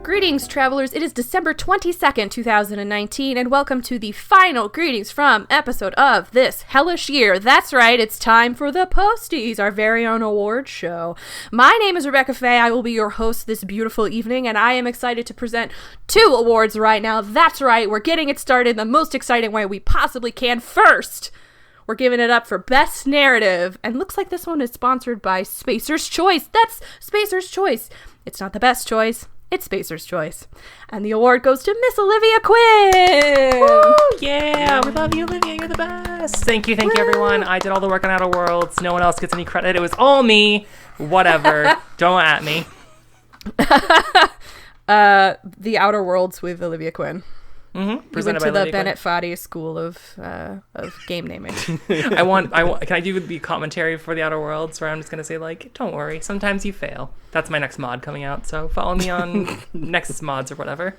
Greetings, travelers. It is December 22nd, 2019, and welcome to the final Greetings from episode of this hellish year. That's right, it's time for the Posties, our very own award show. My name is Rebecca Faye. I will be your host this beautiful evening, and I am excited to present 2 awards right now. That's right, we're getting it started the most exciting way we possibly can. First, we're giving it up for Best Narrative, and looks like this one is sponsored by Spacer's Choice. That's Spacer's Choice. It's not the best choice. It's Spacer's Choice. And the award goes to Miss Olivia Quinn! Woo! Yeah, we love you, Olivia. You're the best. Thank you, everyone. I did all the work on Outer Worlds. No one else gets any credit. It was all me. Whatever. Don't at me. The Outer Worlds with Olivia Quinn. Mm-hmm. You went to the Bennett Foddy School of Game Naming. I want. Can I do the commentary for the Outer Worlds where I'm just gonna say don't worry, sometimes you fail. That's my next mod coming out. So follow me on Nexus mods or whatever.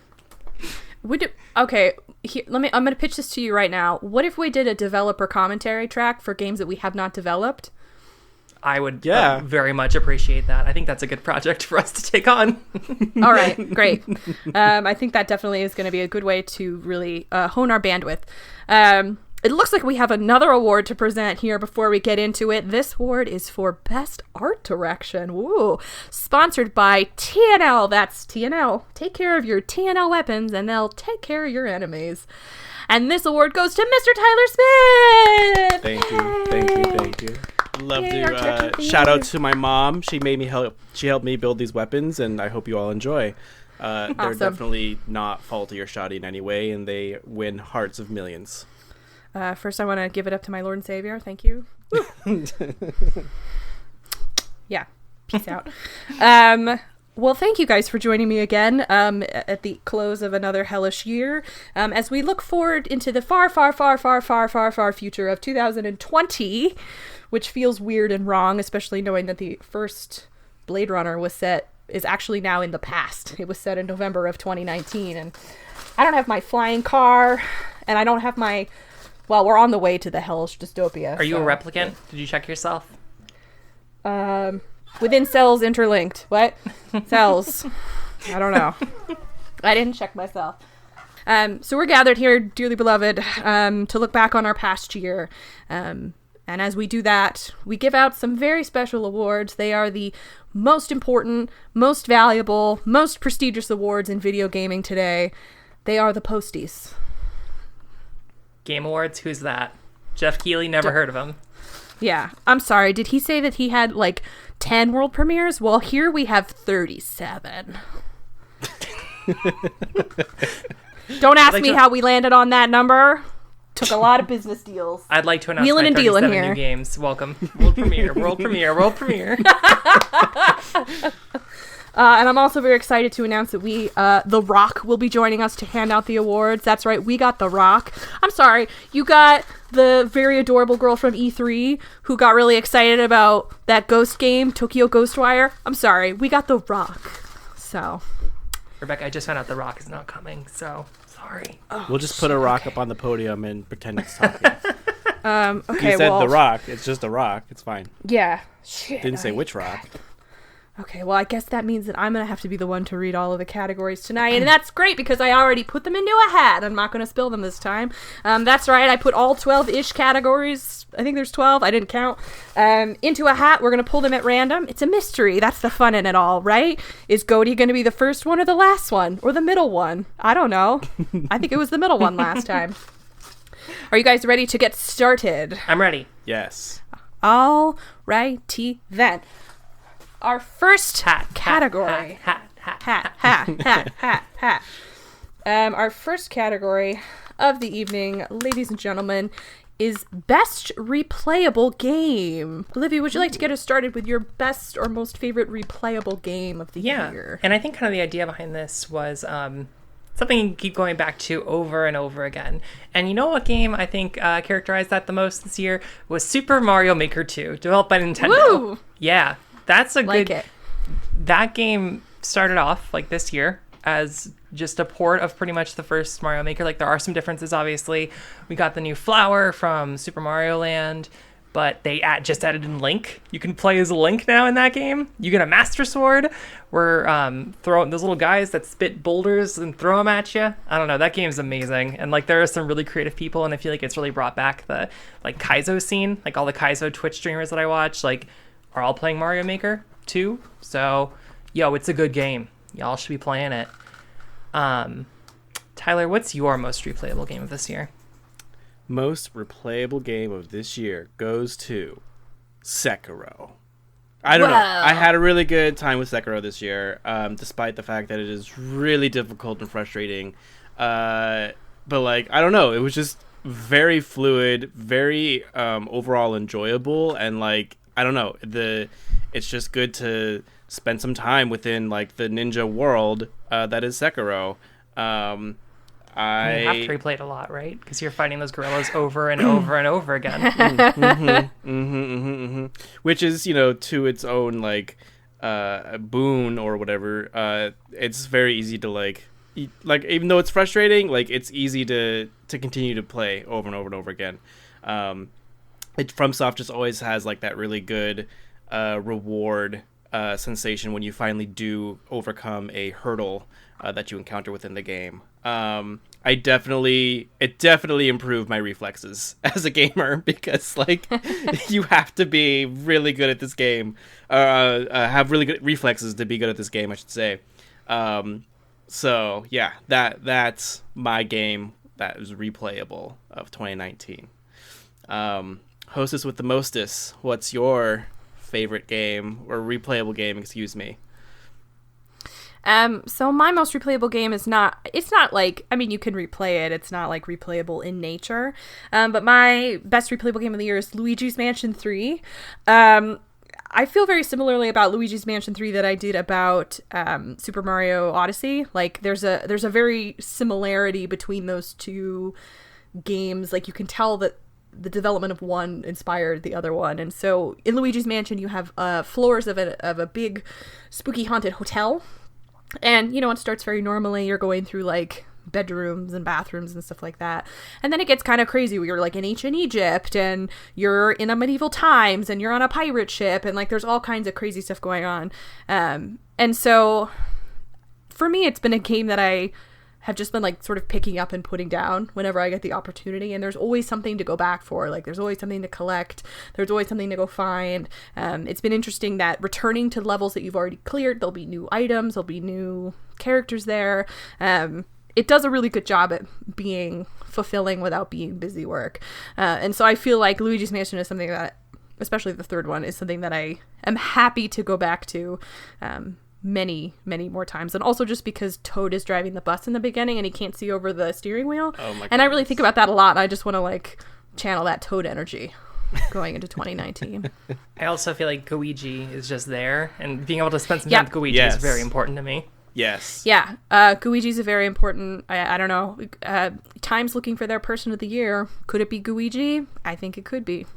Okay, here, I'm gonna pitch this to you right now. What if we did a developer commentary track for games that we have not developed? I would very much appreciate that. I think that's a good project for us to take on. All right, great. I think that definitely is going to be a good way to really hone our bandwidth. It looks like we have another award to present here before we get into it. This award is for Best Art Direction. Woo! Sponsored by TNL. That's TNL. Take care of your TNL weapons and they'll take care of your enemies. And this award goes to Mr. Tyler Smith! Thank you. Love to shout out to my mom. She helped me build these weapons, and I hope you all enjoy. Awesome. They're definitely not faulty or shoddy in any way, and they win hearts of millions. First, I want to give it up to my Lord and Savior. Thank you. Yeah. Peace out. Well, thank you guys for joining me again at the close of another hellish year. As we look forward into the far future of 2020, which feels weird and wrong, especially knowing that the first Blade Runner is actually now in the past. It was set in November of 2019, and I don't have my flying car, and I don't have we're on the way to the hellish dystopia. Are you a replicant? Did you check yourself? Within cells interlinked. What? Cells. I don't know. I didn't check myself. So we're gathered here, dearly beloved, to look back on our past year. And as we do that, we give out some very special awards. They are the most important, most valuable, most prestigious awards in video gaming today. They are the Posties. Game Awards? Who's that? Jeff Keighley? Never heard of him. Yeah. I'm sorry. Did he say that he had 10 world premieres? Well, here we have 37. Don't ask me how we landed on that number. Took a lot of business deals. I'd like to announce my 37 new games. Welcome. World premiere. And I'm also very excited to announce that The Rock will be joining us to hand out the awards. That's right, we got The Rock. I'm sorry, you got the very adorable girl from E3 who got really excited about that ghost game, Tokyo Ghostwire. I'm sorry, we got The Rock. So, Rebecca, I just found out The Rock is not coming, so sorry. We'll just put a rock up on the podium and pretend it's talking. Okay, you said The Rock. It's just The Rock. It's fine. Yeah. Shit. Didn't say which rock. Okay, well, I guess that means that I'm going to have to be the one to read all of the categories tonight, and that's great because I already put them into a hat. I'm not going to spill them this time. That's right, I put all 12-ish categories, I think there's 12, I didn't count, into a hat. We're going to pull them at random. It's a mystery. That's the fun in it all, right? Is Gooigi going to be the first one or the last one? Or the middle one? I don't know. I think it was the middle one last time. Are you guys ready to get started? I'm ready. Yes. All righty then. Our first category. Our first category of the evening, ladies and gentlemen, is Best Replayable Game. Olivia, would you like to get us started with your best or most favorite replayable game of the year? And I think kind of the idea behind this was something you keep going back to over and over again. And you know what game I think characterized that the most this year was Super Mario Maker 2, developed by Nintendo. Woo! Yeah, that's a like good... it. That game started off this year as just a port of pretty much the first Mario Maker. Like, there are some differences, obviously. We got the new flower from Super Mario Land, but they just added in Link. You can play as Link now in that game. You get a Master Sword. We're throwing those little guys that spit boulders and throw them at you. I don't know. That game's amazing. And, like, there are some really creative people, and I feel like it's really brought back the, like, Kaizo scene. Like, all the Kaizo Twitch streamers that I watch, like, are all playing Mario Maker too. So, yo, it's a good game. Y'all should be playing it. Tyler, what's your most replayable game of this year? Most replayable game of this year goes to Sekiro. I don't know. I had a really good time with Sekiro this year, despite the fact that it is really difficult and frustrating. But, like, I don't know. It was just very fluid, very overall enjoyable, and, like, I don't know. It's just good to spend some time within, like, the ninja world that is Sekiro. You have to replay it a lot, right? Because you're fighting those gorillas over and over and over again. Which is, you know, to its own, like, boon or whatever. It's very easy to, like, even though it's frustrating, like, it's easy to continue to play over and over and over again. FromSoft just always has, like, that really good reward sensation when you finally do overcome a hurdle that you encounter within the game. It definitely improved my reflexes as a gamer, because, like, you have to be really good at this game, have really good reflexes to be good at this game, I should say. So yeah, that's my game that is replayable of 2019. Hostess with the mostest, what's your favorite game, or replayable game, excuse me? So my most replayable game it's not like, I mean, you can replay it. It's not, like, replayable in nature. But my best replayable game of the year is Luigi's Mansion 3. I feel very similarly about Luigi's Mansion 3 that I did about Super Mario Odyssey. Like, there's a very similarity between those two games. Like, you can tell that the development of one inspired the other one. And so in Luigi's Mansion, you have floors of a big spooky haunted hotel. And, you know, it starts very normally. You're going through, like, bedrooms and bathrooms and stuff like that. And then it gets kind of crazy where you're, like, in ancient Egypt, and you're in a medieval times, and you're on a pirate ship, and, like, there's all kinds of crazy stuff going on. And so for me, it's been a game that I have just been, like, sort of picking up and putting down whenever I get the opportunity. And there's always something to go back for. Like, there's always something to collect. There's always something to go find. It's been interesting that returning to levels that you've already cleared, there'll be new items, there'll be new characters there. It does a really good job at being fulfilling without being busy work. And so I feel like Luigi's Mansion is something that, especially the third one, is something that I am happy to go back to many more times. And also just because Toad is driving the bus in the beginning and he can't see over the steering wheel. Oh my goodness. And I really think about that a lot, and I just want to, like, channel that Toad energy going into 2019. I also feel like Gooigi is just there, and being able to spend some time with Gooigi is very important to me. Yes. Yeah. Gooigi's a very important, I don't know, Time's looking for their person of the year. Could it be Gooigi? I think it could be.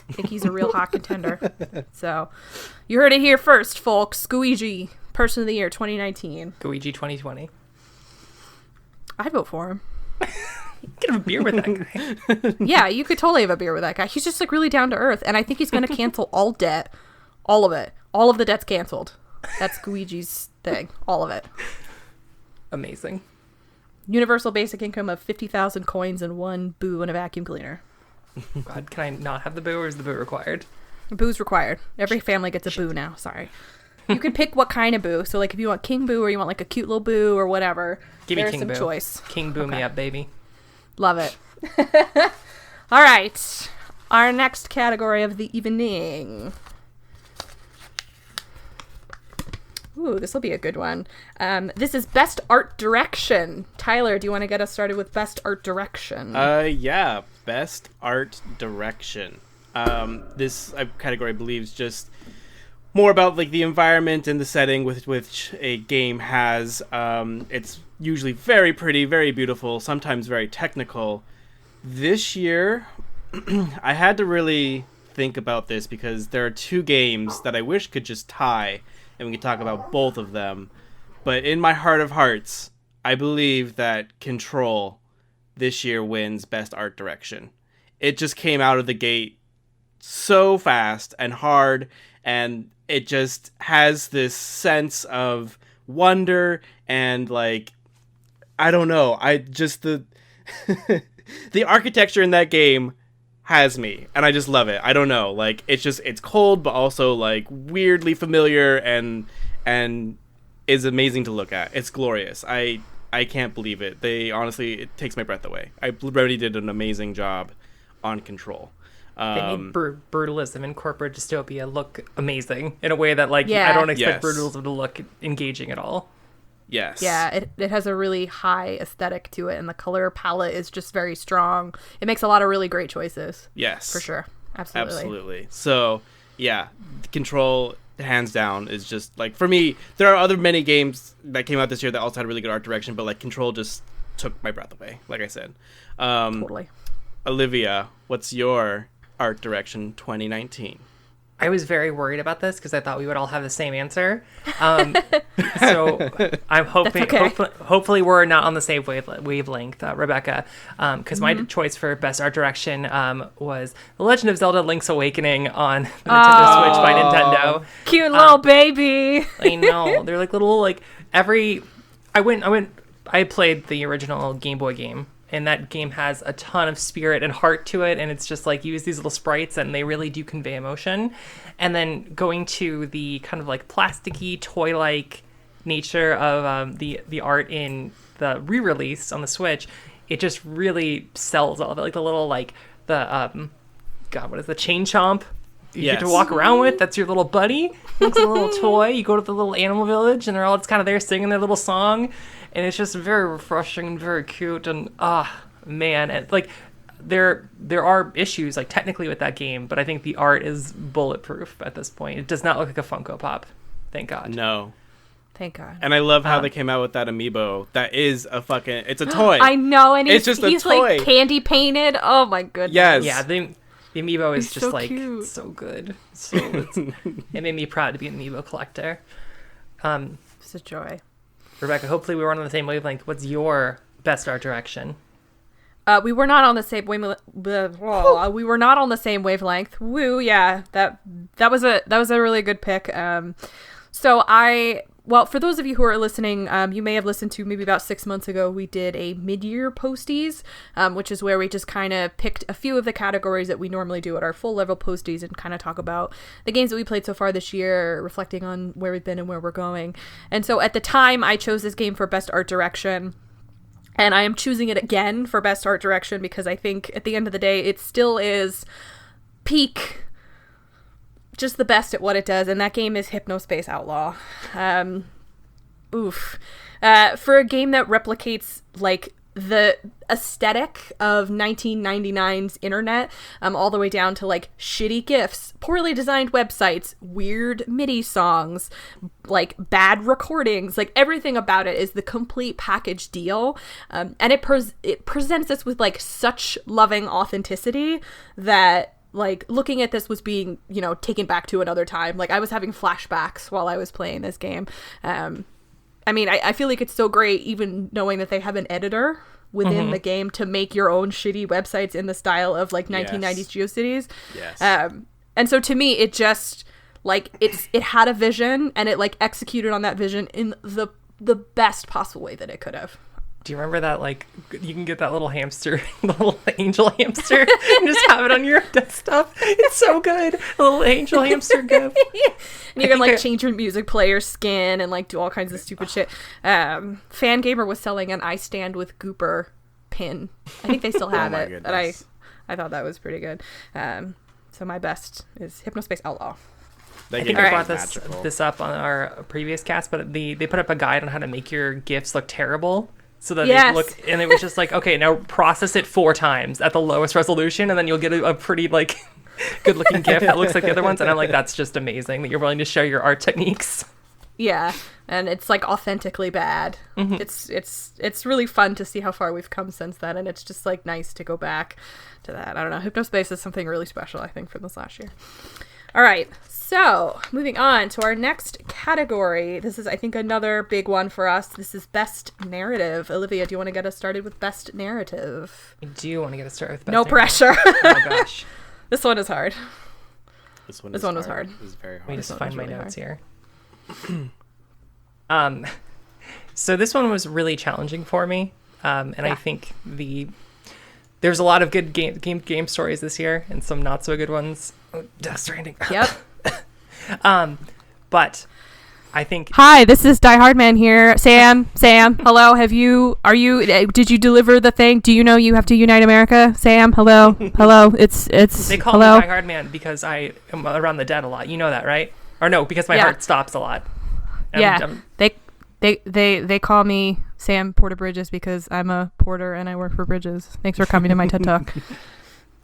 I think he's a real hot contender. So you heard it here first, folks. Gooigi, person of the year 2019. Gooigi 2020. I'd vote for him. You could have a beer with that guy. Yeah, you could totally have a beer with that guy. He's just, like, really down to earth, and I think he's going to cancel all debt. All of it. All of the debt's canceled. That's Gooigi's thing. All of it. Amazing. Universal basic income of 50,000 coins and 1 boo and a vacuum cleaner. God, can I not have the boo, or is the boo required? Boo's required. Every family gets a boo now. Sorry. You can pick what kind of boo. So, like, if you want king boo or you want, like, a cute little boo or whatever, give me there's king some boo. Choice. King boo me up, baby. Love it. All right. Our next category of the evening. Ooh, this will be a good one. This is Best Art Direction. Tyler, do you want to get us started with Best Art Direction? Yeah. Best Art Direction. This category, I believe, is just more about, like, the environment and the setting with which a game has. It's usually very pretty, very beautiful, sometimes very technical. This year, I had to really think about this because there are two games that I wish could just tie, and we could talk about both of them. But in my heart of hearts, I believe that Control this year wins Best Art Direction. It just came out of the gate so fast and hard, and it just has this sense of wonder and like, I don't know, the the architecture in that game has me, and I just love it. I don't know, like, it's cold but also like weirdly familiar and is amazing to look at. It's glorious. I can't believe it. It takes my breath away. Remedy did an amazing job on Control. They made brutalism and corporate dystopia look amazing in a way that, like, I don't expect brutalism to look engaging at all. Yes. Yeah, it has a really high aesthetic to it, and the color palette is just very strong. It makes a lot of really great choices. Yes. For sure. Absolutely. So, yeah, Control, hands down, is just, like, for me, there are many games that came out this year that also had really good art direction, but, like, Control just took my breath away, like I said. Totally. Olivia, what's your art direction 2019? I was very worried about this because I thought we would all have the same answer. So I'm hoping, hopefully we're not on the same wavelength, Rebecca, because my choice for Best Art Direction was The Legend of Zelda: Link's Awakening on the Nintendo Switch by Nintendo. Cute little baby. I know, they're like little, like, I played the original Game Boy game. And that game has a ton of spirit and heart to it. And it's just like, you use these little sprites and they really do convey emotion. And then going to the kind of like plasticky, toy-like nature of the art in the re-release on the Switch, it just really sells all of it. Like the little, like, what is the chain chomp? You get to walk around with. That's your little buddy. It looks like a little toy. You go to the little animal village and they're all just kind of there singing their little song. And it's just very refreshing and very cute. And, man. And, like, there are issues, like, technically with that game. But I think the art is bulletproof at this point. It does not look like a Funko Pop. Thank God. No. Thank God. And I love how they came out with that amiibo. That is it's a toy. I know. And he's just he's toy. Like candy painted. Oh, my goodness. Yes. Yeah, the amiibo is just, so like, cute. so good. So it made me proud to be an amiibo collector. It's a joy. Rebecca, hopefully we were on the same wavelength. What's your best art direction? We were not on the same wavelength. We were not on the same wavelength. Woo, yeah. That was a really good pick. Well, for those of you who are listening, you may have listened to maybe about 6 months ago, we did a mid-year Posties, which is where we just kind of picked a few of the categories that we normally do at our full-level Posties and kind of talk about the games that we played so far this year, reflecting on where we've been and where we're going. And so at the time, I chose this game for Best Art Direction, and I am choosing it again for Best Art Direction because I think at the end of the day, it still is peak just the best at what it does, and that game is Hypnospace Outlaw. For a game that replicates, like, the aesthetic of 1999's internet, all the way down to, like, shitty GIFs, poorly designed websites, weird MIDI songs, like, bad recordings, like, everything about it is the complete package deal, and it presents us with, like, such loving authenticity that, like, looking at this was being, taken back to another time. Like, I was having flashbacks while I was playing this game. I mean, I feel like it's so great even knowing that they have an editor within the game to make your own shitty websites in the style of, like, 1990s GeoCities. Yes. And so to me, it just, like, it had a vision, and it, like, executed on that vision in the best possible way that it could have. Do you remember that, like, you can get that little hamster, the little angel hamster, and just have it on your desktop? It's so good. A little angel hamster gif. And you can, like, change your music player skin and, like, do all kinds of stupid shit. Fangamer was selling an I Stand with Gooper pin. I think they still have it. Goodness. And I thought that was pretty good. So my best is Hypnospace Outlaw. I think I brought this up on our previous cast, but they put up a guide on how to make your GIFs look terrible. So that they look, and it was just like, okay, now process it 4 times at the lowest resolution, and then you'll get a pretty, like, good looking GIF that looks like the other ones. And I'm like, that's just amazing that you're willing to share your art techniques. Yeah, and it's, like, authentically bad. It's really fun to see how far we've come since then, and it's just, like, nice to go back to that. I don't know, Hypnospace is something really special, I think, from this last year. All right. So, moving on to our next category. This is, I think, another big one for us. This is Best Narrative. Olivia, do you want to get us started with Best Narrative? I do want to get us started with Best No Narrative. pressure. Oh, gosh. This one is hard. This one was hard. This is very hard. Let me just find my really notes here. So this one was really challenging for me. I think there's a lot of good game stories this year and some not so good ones. Death Stranding. Yep. But I think... Hi, this is Die Hard Man here. Sam, hello. Did you deliver the thing? Do you know you have to unite America? Sam, hello. It's They call hello? me Die Hard Man because I am around the dead a lot. You know that, right? Or no, because my heart stops a lot. They call me Sam Porter Bridges because I'm a porter and I work for Bridges. Thanks for coming to my TED Talk.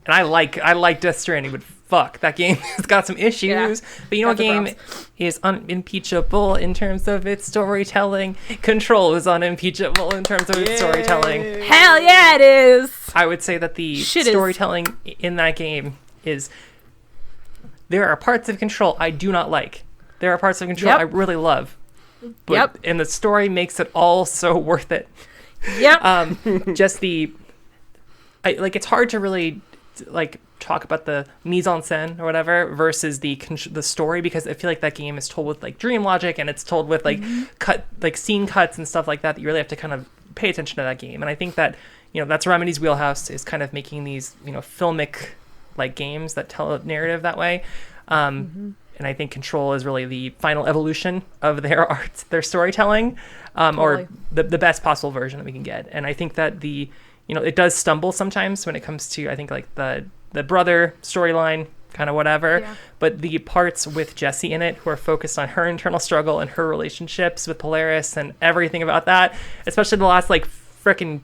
And I like Death Stranding, but fuck, that game has got some issues. Yeah, but you know what game is unimpeachable in terms of its storytelling? Control is unimpeachable in terms of its storytelling. Hell yeah, it is! I would say that the storytelling in that game is... There are parts of Control I do not like. There are parts of Control I really love. But, and the story makes it all so worth it. Yep. Just it's hard to really talk about the mise en scène or whatever versus the story, because I feel like that game is told with dream logic, and it's told with scene cuts and stuff like that you really have to kind of pay attention to that game. And I think that that's Remedy's wheelhouse, is kind of making these filmic games that tell a narrative that way. And I think Control is really the final evolution of their art, their storytelling, or the best possible version that we can get. And I think that it does stumble sometimes when it comes to, I think, the brother storyline, kind of whatever. Yeah. But the parts with Jessie in it, who are focused on her internal struggle and her relationships with Polaris and everything about that, especially the last frickin'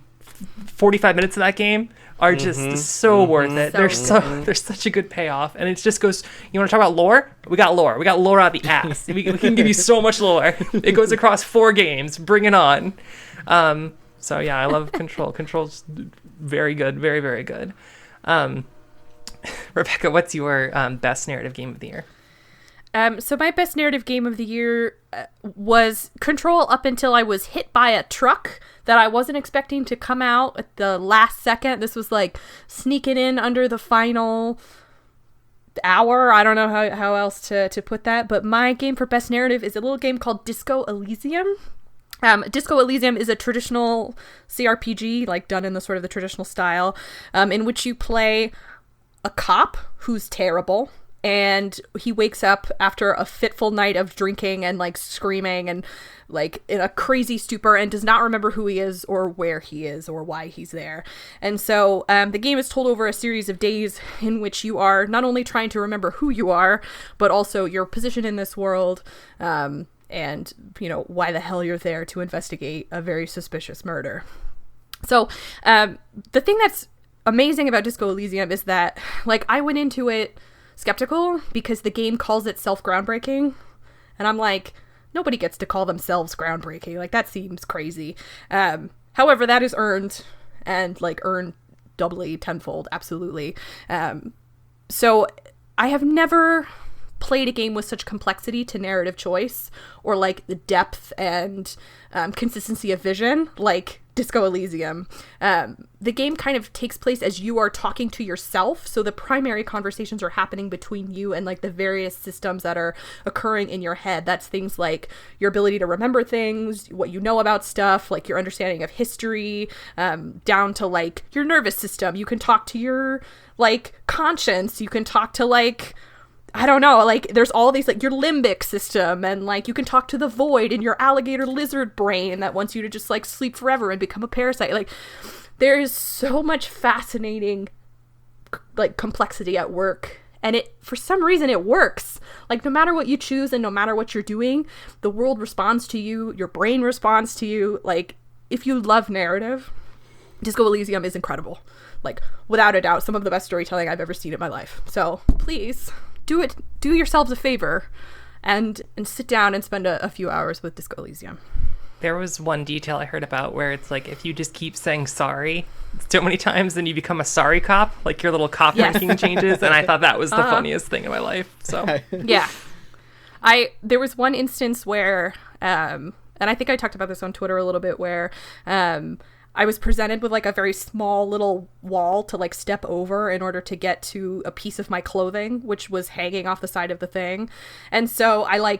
45 minutes of that game, are just so worth it. There's such a good payoff, and it just goes. You want to talk about lore? We got lore out the ass. we can give you so much lore. It goes across 4 games. Bring it on. So yeah, I love Control. Control's very good, very very good. Rebecca, what's your best narrative game of the year? So my best narrative game of the year was Control up until I was hit by a truck that I wasn't expecting to come out at the last second. This was sneaking in under the final hour. I don't know how else to put that. But my game for best narrative is a little game called Disco Elysium. Disco Elysium is a traditional CRPG, done in the sort of the traditional style, in which you play a cop who's terrible. And he wakes up after a fitful night of drinking and screaming and in a crazy stupor, and does not remember who he is or where he is or why he's there. And so the game is told over a series of days in which you are not only trying to remember who you are, but also your position in this world, and why the hell you're there to investigate a very suspicious murder. So the thing that's amazing about Disco Elysium is that I went into it skeptical because the game calls itself groundbreaking, and I'm nobody gets to call themselves groundbreaking. That seems crazy. However, that is earned, and earned doubly, tenfold, absolutely. So I have never played a game with such complexity to narrative choice, or the depth and consistency of vision Disco Elysium. The game kind of takes place as you are talking to yourself, so the primary conversations are happening between you and the various systems that are occurring in your head. That's things like your ability to remember things, what you know about stuff, your understanding of history, down to your nervous system. You can talk to your conscience, you can talk to I don't know, there's all these, your limbic system, and, you can talk to the void in your alligator lizard brain that wants you to just, sleep forever and become a parasite. There is so much fascinating, complexity at work, and for some reason, it works. No matter what you choose and no matter what you're doing, the world responds to you, your brain responds to you. If you love narrative, Disco Elysium is incredible. Without a doubt, some of the best storytelling I've ever seen in my life. So, please... do yourselves a favor and sit down and spend a few hours with Disco Elysium. There was one detail I heard about where it's like if you just keep saying sorry so many times, then you become a sorry cop. Like your little cop ranking changes, and I thought that was the funniest thing in my life. So yeah, there was one instance where, and I think I talked about this on Twitter a little bit, where I was presented with like a very small little wall to like step over in order to get to a piece of my clothing, which was hanging off the side of the thing, and so I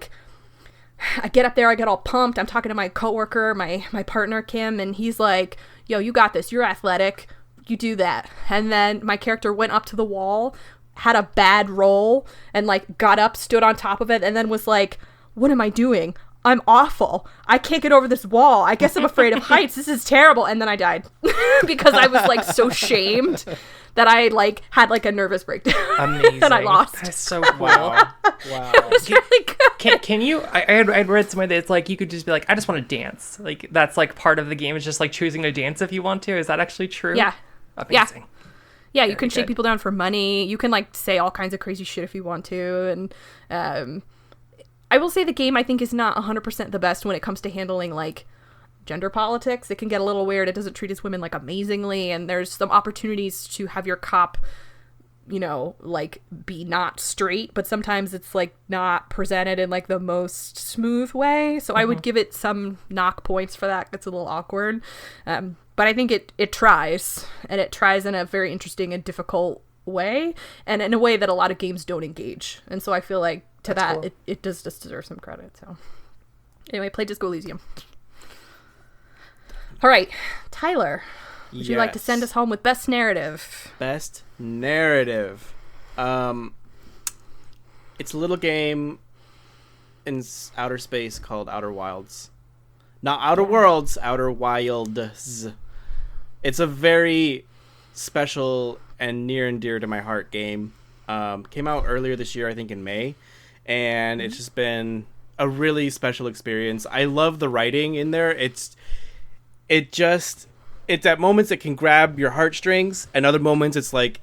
get up there, I get all pumped. I'm talking to my coworker, my partner, Kim, and he's like, yo, you got this. You're athletic. You do that. And then my character went up to the wall, had a bad roll, and like got up, stood on top of it, and then was like, what am I doing? I'm awful. I can't get over this wall. I guess I'm afraid of heights. This is terrible. And then I died because I was like so shamed that I like had like a nervous breakdown. Amazing. And I lost. That's so cool. Wow. It was really good. Can you? I'd read somewhere that it's like you could just be like, I just want to dance. Like that's like part of the game is just like choosing to dance if you want to. Is that actually true? Yeah. Amazing. Yeah, you can shake people down for money. You can like say all kinds of crazy shit if you want to. And I will say the game I think is not 100% the best when it comes to handling like gender politics. It can get a little weird. It doesn't treat its women like amazingly, and there's some opportunities to have your cop, you know, like be not straight, but sometimes it's like not presented in like the most smooth way. So I would give it some knock points for that. It's a little awkward. But I think it tries, and it tries in a very interesting and difficult way, and in a way that a lot of games don't engage. And so I feel like cool. It does just deserve some credit. So anyway, play Disco Elysium. All right, Tyler, would you like to send us home with best narrative? Best narrative. It's a little game in outer space called Outer Wilds. Not Outer Worlds, Outer Wilds. It's a very special and near and dear to my heart game. Came out earlier this year, I think in May, and it's just been a really special experience. I love the writing in there. It's at moments it can grab your heartstrings, and other moments it's like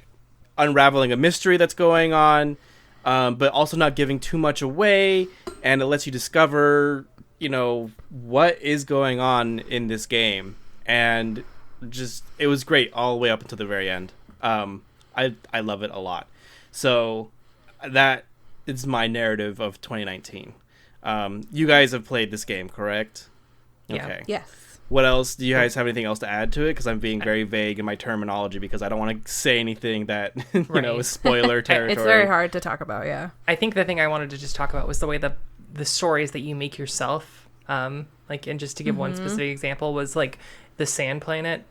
unraveling a mystery that's going on, but also not giving too much away, and it lets you discover, you know, what is going on in this game. And just, it was great all the way up until the very end. I love it a lot. So that is my narrative of 2019. You guys have played this game, correct? Yeah. Okay. Yes. What else? Do you guys have anything else to add to it? Because I'm being very vague in my terminology because I don't want to say anything that, you know, is spoiler territory. It's very hard to talk about, yeah. I think the thing I wanted to just talk about was the way the stories that you make yourself. Like, and just to give one specific example was like the Sand Planet.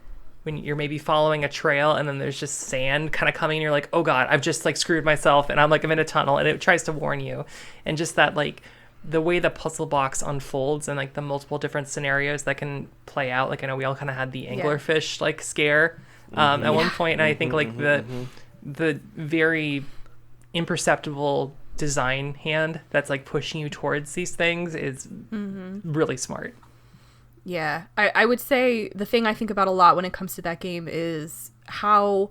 When you're maybe following a trail and then there's just sand kind of coming and you're like, oh God, I've just like screwed myself and I'm in a tunnel, and it tries to warn you. And just that, like, the way the puzzle box unfolds and like the multiple different scenarios that can play out. Like, I know we all kind of had the anglerfish like scare at one point, and I think like the very imperceptible design hand that's like pushing you towards these things is really smart. Yeah, I would say the thing I think about a lot when it comes to that game is how,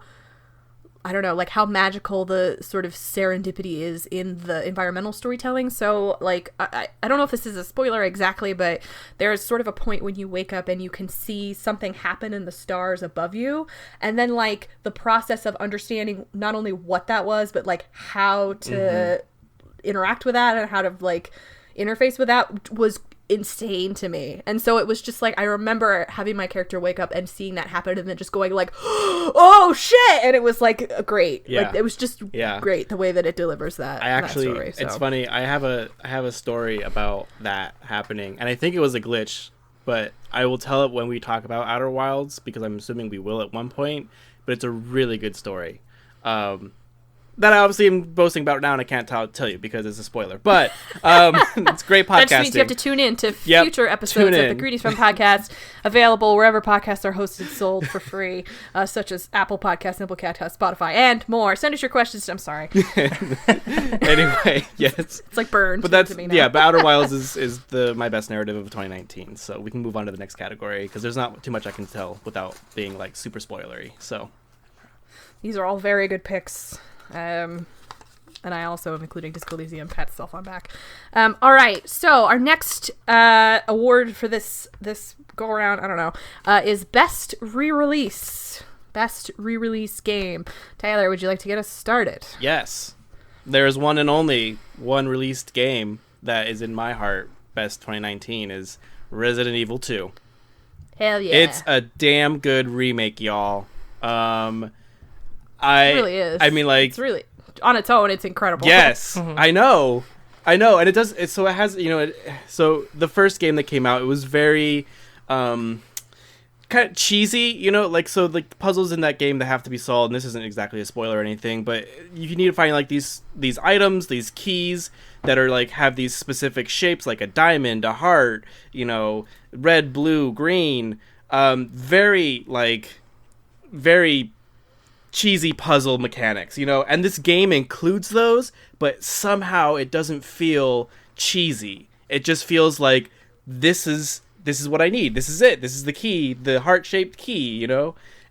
I don't know, like how magical the sort of serendipity is in the environmental storytelling. So like, I don't know if this is a spoiler exactly, but there's sort of a point when you wake up and you can see something happen in the stars above you. And then like the process of understanding not only what that was, but like how to interact with that and how to like interface with that was insane to me. And so it was just like, I remember having my character wake up and seeing that happen and then just going like, oh shit, and it was like great. Like, it was just great the way that it delivers that. I actually, that story, so. It's funny, I have a story about that happening, and I think it was a glitch, but I will tell it when we talk about Outer Wilds, because I'm assuming we will at one point. But it's a really good story that I obviously am boasting about now, and I can't tell you because it's a spoiler. But it's great podcasting. That just means you have to tune in to future episodes of the Greetings From podcast, available wherever podcasts are hosted, sold for free, such as Apple Podcasts, Simplecast, Spotify, and more. Send us your questions. I'm sorry. Anyway, yes. It's like burned. But that's, to me now. but Outer Wilds is my best narrative of 2019. So we can move on to the next category because there's not too much I can tell without being like super spoilery. So these are all very good picks. And I also am including Disco Elysium Pet Stuff on back. All right, so our next award for this go around, I don't know, is Best Re-Release. Best Re-Release Game. Tyler, would you like to get us started? Yes. There is one and only one released game that is in my heart. Best 2019 is Resident Evil 2. Hell yeah. It's a damn good remake, y'all. It really is. I mean, like, it's really, on its own, it's incredible. Yes, I know, and it does. So it has, so the first game that came out, it was very, kind of cheesy, like, so like the puzzles in that game that have to be solved. And this isn't exactly a spoiler or anything, but you need to find like these items, these keys that are like have these specific shapes, like a diamond, a heart, red, blue, green. Very cheesy puzzle mechanics, and this game includes those, but somehow it doesn't feel cheesy. It just feels like this is what I need. This is it. This is the key, the heart-shaped key,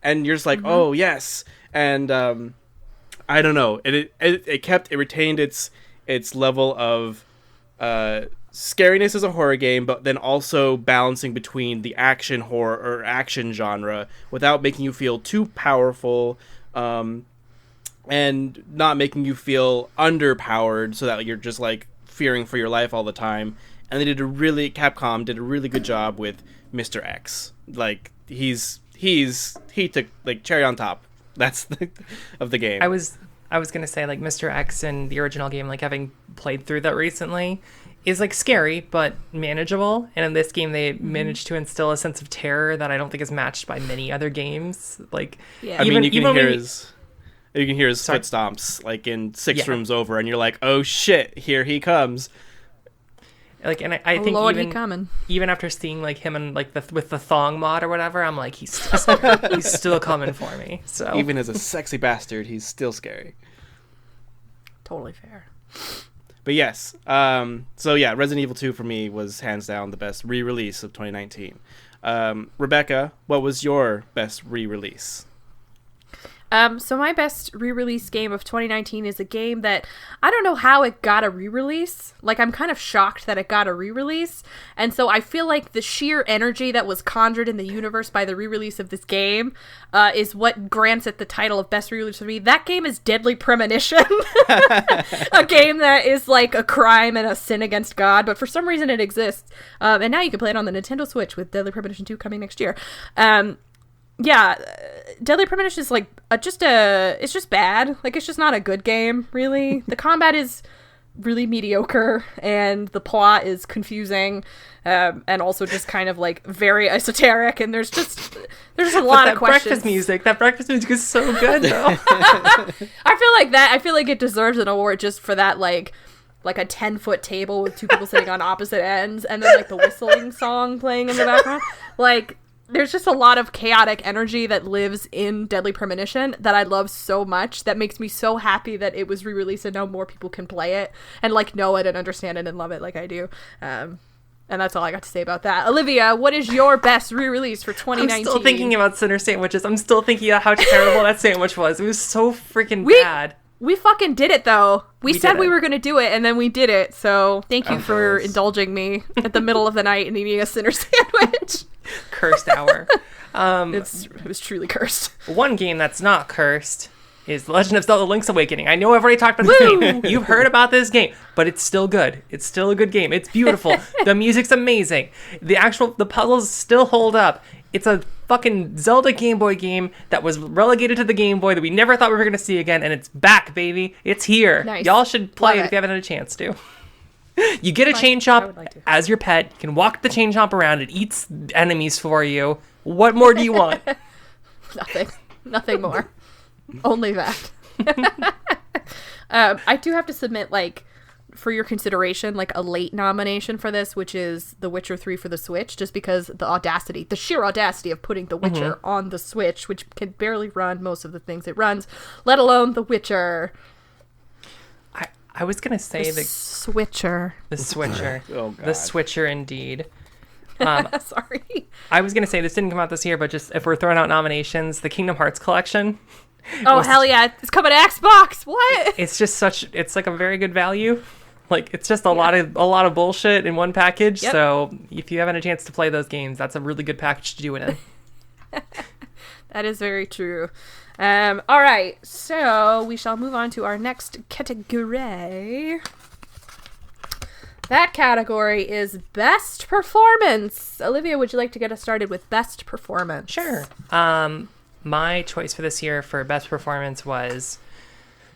and you're just like, oh yes. And I don't know. It retained its level of scariness as a horror game, but then also balancing between the action horror or action genre without making you feel too powerful, and not making you feel underpowered so that you're just like fearing for your life all the time. And Capcom did a really good job with Mr. X. Like he took like cherry on top. That's of the game. I was gonna say, like, Mr. X in the original game, like, having played through that recently, is like scary but manageable. And in this game, they managed to instill a sense of terror that I don't think is matched by many other games. Like, yeah. I mean, you can hear his foot stomps like in six rooms over, and you're like, oh shit, here he comes. Like, and I think Lord, even after seeing like him and like with the thong mod or whatever, I'm like, he's still scary. He's still coming for me. So even as a sexy bastard, he's still scary. Totally fair. But yes, so yeah, Resident Evil 2 for me was hands down the best re-release of 2019. Rebecca, what was your best re-release? So my best re-release game of 2019 is a game that I don't know how it got a re-release. Like, I'm kind of shocked that it got a re-release. And so I feel like the sheer energy that was conjured in the universe by the re-release of this game is what grants it the title of best re-release for me. That game is Deadly Premonition. A game that is like a crime and a sin against God, but for some reason it exists. And now you can play it on the Nintendo Switch with Deadly Premonition 2 coming next year. Yeah, Deadly Premonition is like it's just bad. Like, it's just not a good game, really. The combat is really mediocre, and the plot is confusing, and also just kind of like very esoteric. And there's just a lot of questions. That breakfast music is so good, though. I feel like it deserves an award just for that, like a 10-foot table with two people sitting on opposite ends, and then like the whistling song playing in the background, like. There's just a lot of chaotic energy that lives in Deadly Premonition that I love so much, that makes me so happy that it was re-released and now more people can play it and like know it and understand it and love it like I do. And that's all I got to say about that. Olivia, what is your best re-release for 2019? I'm still thinking about Center Sandwiches. I'm still thinking about how terrible that sandwich was. It was so freaking bad. We fucking did it, though. We said we were going to do it, and then we did it. So thank you for indulging me at the middle of the night and eating a Center Sandwich. Cursed hour. It was truly cursed. One game that's not cursed is The Legend of Zelda Link's Awakening. I know I've already talked about this game. You've heard about this game, but it's still good. It's still a good game. It's beautiful. The music's amazing. The puzzles still hold up. It's a fucking Zelda Game Boy game that was relegated to the Game Boy that we never thought we were going to see again, and it's back, baby. It's here. Nice. Y'all should play it if you haven't had a chance to. You get a chain chomp as your pet. You can walk the chain chomp around. It eats enemies for you. What more do you want? Nothing more. Only that. I do have to submit, like, for your consideration, like a late nomination for this, which is The Witcher 3 for the Switch, just because the sheer audacity of putting The Witcher on the Switch, which can barely run most of the things it runs, let alone The Witcher. I was going to say the Switcher. The Switcher. Oh, God. The Switcher, indeed. Sorry. I was going to say, this didn't come out this year, but just if we're throwing out nominations, the Kingdom Hearts collection Oh, hell yeah. It's coming to Xbox. What? It's just it's like a very good value. Like, it's just a lot of bullshit in one package. Yep. So if you haven't a chance to play those games, that's a really good package to do it in. That is very true. All right. So we shall move on to our next category. That category is Best Performance. Olivia, would you like to get us started with Best Performance? Sure. My choice for this year for Best Performance was,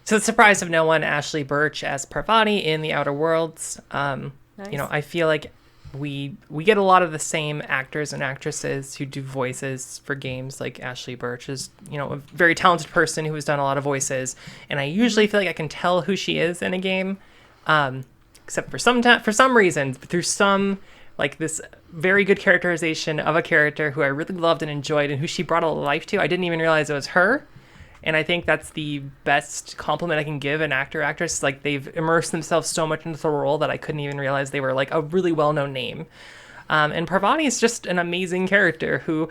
to the surprise of no one, Ashley Birch as Parvati in The Outer Worlds. Nice. I feel like we get a lot of the same actors and actresses who do voices for games. Like Ashley Birch is, a very talented person who has done a lot of voices, and I usually feel like I can tell who she is in a game, except for some reason, through some like this very good characterization of a character who I really loved and enjoyed, and who she brought a life to. I didn't even realize it was her. And I think that's the best compliment I can give an actor or actress. Like, they've immersed themselves so much into the role that I couldn't even realize they were like a really well-known name. And Parvati is just an amazing character who,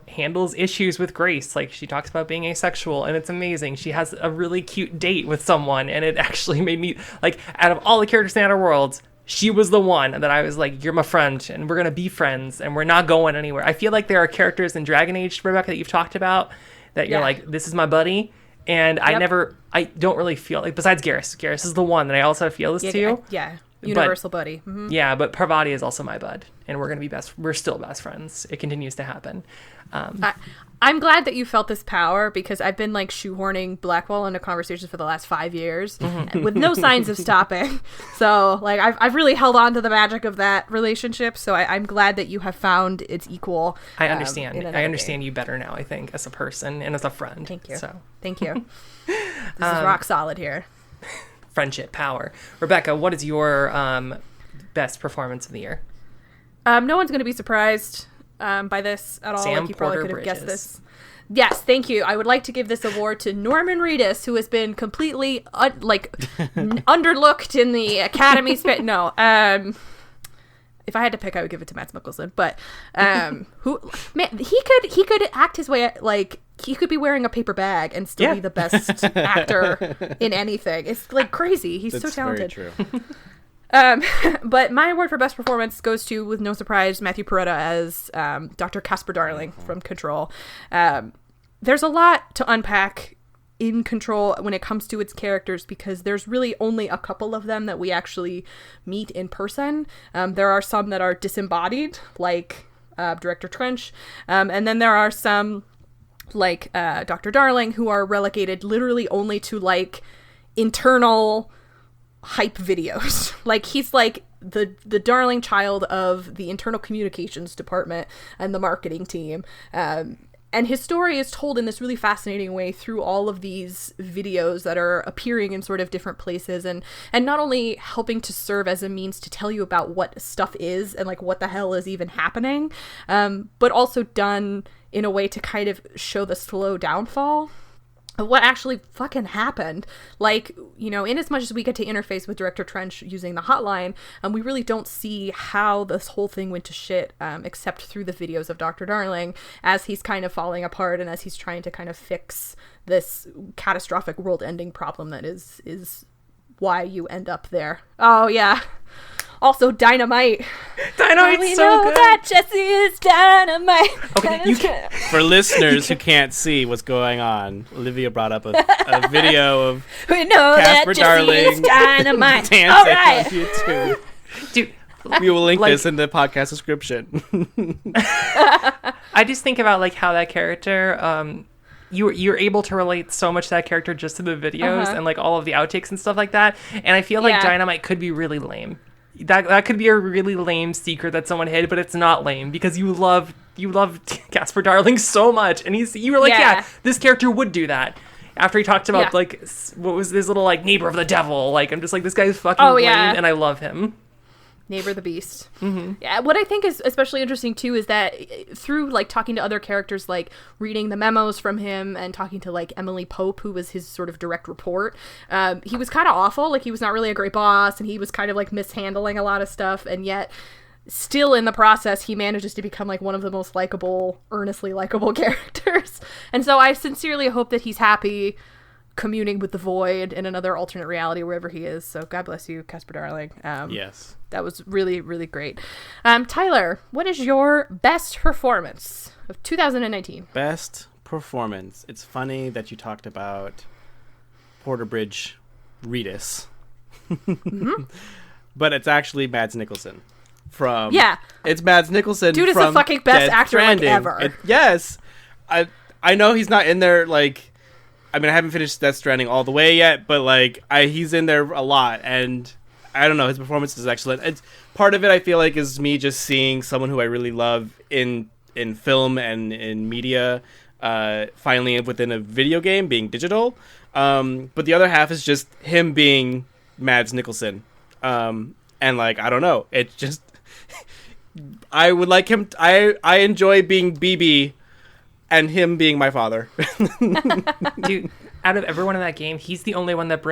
handles issues with grace. Like, she talks about being asexual, and it's amazing. She has a really cute date with someone, and it actually made me, out of all the characters in Outer Worlds, she was the one that I was like, you're my friend, and we're going to be friends, and we're not going anywhere. I feel like there are characters in Dragon Age, Rebecca, that you've talked about, that you're like, this is my buddy. And yep. I don't really feel like, besides Garrus. Garrus is the one that I also feel this to. Yeah. Universal buddy. Mm-hmm. Yeah, but Parvati is also my bud. And we're going to be we're still best friends. It continues to happen. I'm glad that you felt this power, because I've been shoehorning Blackwell into conversations for the last 5 years with no signs of stopping. So I've really held on to the magic of that relationship. So I'm glad that you have found its equal. I understand. I understand you better now, I think, as a person and as a friend. Thank you. So. Thank you. This is rock solid here. Friendship, power. Rebecca, what is your best performance of the year? No one's going to be surprised by this at all. Sam you Porter probably could have Bridges. guessed this. Yes, thank you. I would like to give this award to Norman Reedus, who has been completely underlooked in the Academy. No, if I had to pick, I would give it to Mads Mikkelsen. But he could act his way. He could be wearing a paper bag and still be the best actor in anything. It's crazy. He's so talented. Very true. But my award for best performance goes to, with no surprise, Matthew Peretta as Dr. Casper Darling from Control. There's a lot to unpack in Control when it comes to its characters, because there's really only a couple of them that we actually meet in person. There are some that are disembodied, like Director Trench, and then there are some, like Dr. Darling, who are relegated literally only to internal hype videos. He's the darling child of the internal communications department and the marketing team, and his story is told in this really fascinating way through all of these videos that are appearing in sort of different places, and not only helping to serve as a means to tell you about what stuff is and what the hell is even happening, but also done in a way to kind of show the slow downfall of what actually fucking happened. In as much as we get to interface with Director Trench using the hotline, we really don't see how this whole thing went to shit, except through the videos of Dr. Darling, as he's kind of falling apart and as he's trying to kind of fix this catastrophic world-ending problem that is why you end up there. Oh, yeah. Also, Dynamite. Dynamite's so good. That Jesse is Dynamite. Okay, for listeners who can't see what's going on, Olivia brought up a video of we know Casper that Darling Jesse is Dynamite. dancing All right. on YouTube. Dude, we will link this in the podcast description. I just think about how that character, you're able to relate so much to that character just to the videos and all of the outtakes and stuff like that. And I feel like Dynamite could be really lame. That could be a really lame secret that someone hid, but it's not lame, because you love Casper Darling so much, and you were like, this character would do that. After he talked about what was this little neighbor of the devil, I'm just this guy's fucking lame, and I love him. Neighbor the Beast. Mm-hmm. Yeah, what I think is especially interesting too is that through talking to other characters, reading the memos from him and talking to Emily Pope, who was his sort of direct report, he was kind of awful. He was not really a great boss, and he was kind of mishandling a lot of stuff, and yet still in the process, he manages to become like one of the most likable, earnestly likable characters. And so I sincerely hope that he's happy communing with the void in another alternate reality wherever he is. So God bless you, Casper Darling. Yes. That was really, really great. Tyler, what is your best performance of 2019? Best performance. It's funny that you talked about Porterbridge Reedus. Mm-hmm. But it's actually Mads Mikkelsen. It's Mads Mikkelsen. Dude is from the fucking best Death actor Stranding. ever. Yes. I know he's not in there, like, I mean, I haven't finished Death Stranding all the way yet, but, like, he's in there a lot, and I don't know, his performance is excellent. It's, part of it, I feel like, is me just seeing someone who I really love in film and in media finally within a video game being digital. But the other half is just him being Mads Mikkelsen. And, like, I don't know. It's just... I would like him... I enjoy being BB and him being my father. Dude, out of everyone in that game, he's the only one that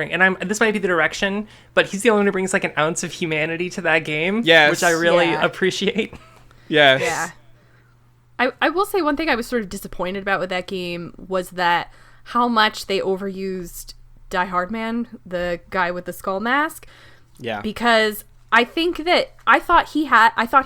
this might be the direction, but he's the only one who brings like an ounce of humanity to that game. Yes. Which I really appreciate. Yes. Yeah. I will say one thing I was sort of disappointed about with that game was that how much they overused Die Hard Man, the guy with the skull mask. Yeah. Because I thought